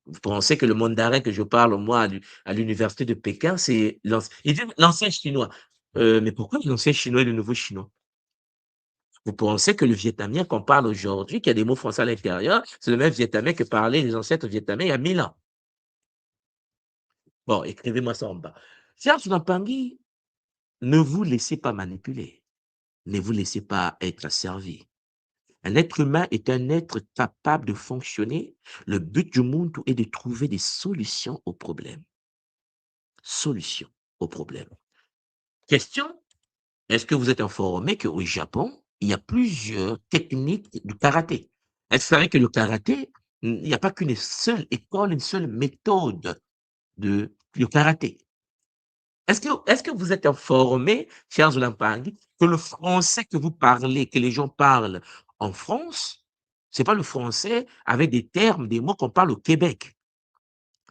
Vous pensez que le mandarin que je parle, moi, à l'université de Pékin, c'est l'ancien chinois. Mais pourquoi l'ancien chinois et le nouveau chinois? Vous pensez que le vietnamien qu'on parle aujourd'hui, qui a des mots français à l'intérieur, c'est le même vietnamien que parlaient les ancêtres vietnamiens il y a 1000 ans. Bon, écrivez-moi ça en bas. Serge Lampangi, ne vous laissez pas manipuler. Ne vous laissez pas être asservi. Un être humain est un être capable de fonctionner. Le but du monde est de trouver des solutions aux problèmes. Solutions aux problèmes. Question, est-ce que vous êtes informé qu'au Japon, il y a plusieurs techniques du karaté? Est-ce vrai que le karaté, il n'y a pas qu'une seule école, une seule méthode de le karaté? Est-ce que vous êtes informé, chers Olampang, que le français que vous parlez, que les gens parlent en France, c'est pas le français avec des termes, des mots qu'on parle au Québec.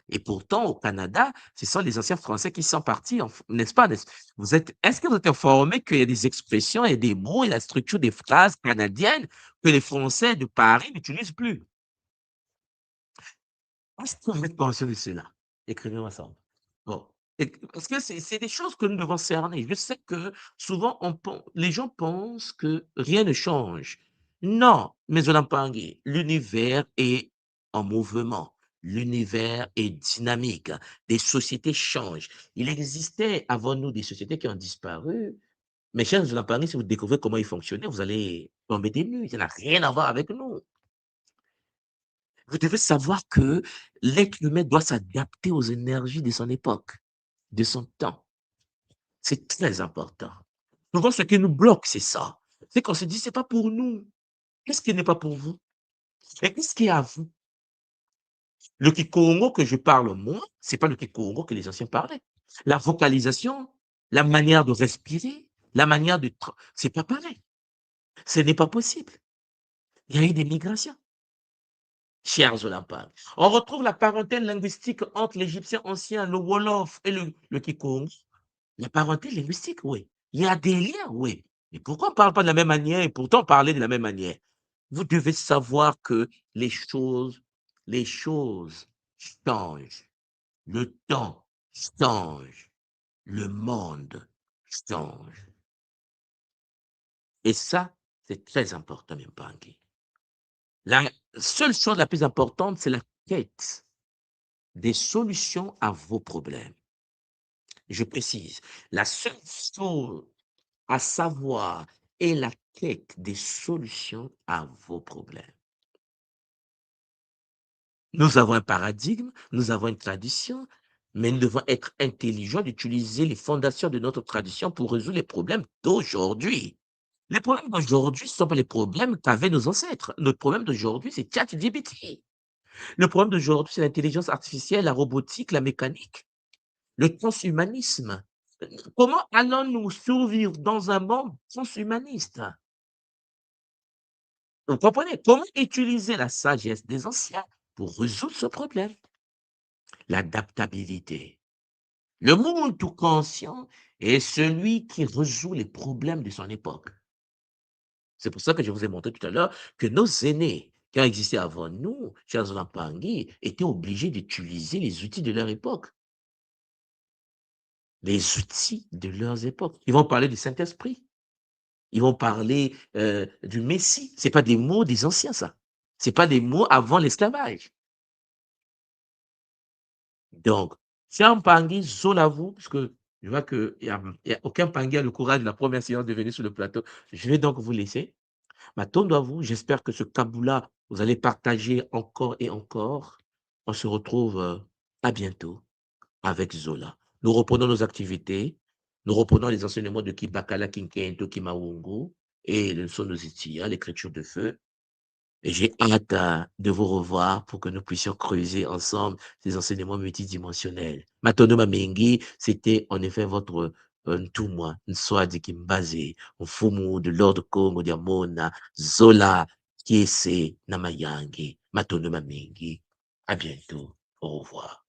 Et pourtant, au Canada, ce sont les anciens Français qui sont partis, n'est-ce pas? Est-ce que vous êtes informé qu'il y a des expressions et des mots et la structure des phrases canadiennes que les Français de Paris n'utilisent plus? Est-ce que vous êtes conscient de cela? Écrivez-moi ça. Bon, et parce que c'est des choses que nous devons cerner. Je sais que souvent les gens pensent que rien ne change. Non, mes Olampangui, l'univers est en mouvement. L'univers est dynamique. Des sociétés changent. Il existait avant nous des sociétés qui ont disparu. Mais chers Olampangui, si vous découvrez comment ils fonctionnaient, vous allez tomber des nues. Ça n'a rien à voir avec nous. Vous devez savoir que l'être humain doit s'adapter aux énergies de son époque, de son temps. C'est très important. Souvent, ce qui nous bloque, c'est ça. C'est qu'on se dit, c'est pas pour nous. Qu'est-ce qui n'est pas pour vous? Et qu'est-ce qui est à vous? Le Kikongo que je parle moi, c'est pas le Kikongo que les anciens parlaient. La vocalisation, la manière de respirer, la manière de... C'est pas pareil. Ce n'est pas possible. Il y a eu des migrations. Chers Olympiques, on retrouve la parentèle linguistique entre l'Égyptien ancien, le Wolof et le Kikongo. La parenté linguistique, oui. Il y a des liens, oui. Mais pourquoi on ne parle pas de la même manière et pourtant parler de la même manière? Vous devez savoir que les choses changent. Le temps change. Le monde change. Et ça, c'est très important, même Bangui. La seule chose la plus importante, c'est la quête des solutions à vos problèmes. Je précise, la seule chose à savoir est la quête des solutions à vos problèmes. Nous avons un paradigme, nous avons une tradition, mais nous devons être intelligents d'utiliser les fondations de notre tradition pour résoudre les problèmes d'aujourd'hui. Les problèmes d'aujourd'hui ne sont pas les problèmes qu'avaient nos ancêtres. Notre problème d'aujourd'hui, c'est ChatGPT. Le problème d'aujourd'hui, c'est l'intelligence artificielle, la robotique, la mécanique, le transhumanisme. Comment allons-nous survivre dans un monde transhumaniste? Vous comprenez? Comment utiliser la sagesse des anciens pour résoudre ce problème? L'adaptabilité. Le monde tout conscient est celui qui résout les problèmes de son époque. C'est pour ça que je vous ai montré tout à l'heure que nos aînés qui ont existé avant nous, chers Olampangui, étaient obligés d'utiliser les outils de leur époque. Les outils de leurs époques. Ils vont parler du Saint-Esprit. Ils vont parler du Messie. Ce n'est pas des mots des anciens, ça. Ce n'est pas des mots avant l'esclavage. Donc, si un Pangui zone à vous, parce que je vois qu'il n'y a aucun Pangui a le courage de la première séance de venir sur le plateau, je vais donc vous laisser. M'attendre à vous. J'espère que ce Kaboula, vous allez partager encore et encore. On se retrouve à bientôt avec Zola. Nous reprenons nos activités. Nous reprenons les enseignements de Kibakala, Kinkento, Kimawungu et le son de Zitia, l'écriture de feu. Et j'ai hâte de vous revoir pour que nous puissions creuser ensemble ces enseignements multidimensionnels. Matono Mamengi, c'était en effet votre Ntumwa, Nswadi Kimbaze, Mfumu de Lord Congo Diamona, Zola, Kiese, Namayangi, Matono Mamengi. À bientôt. Au revoir.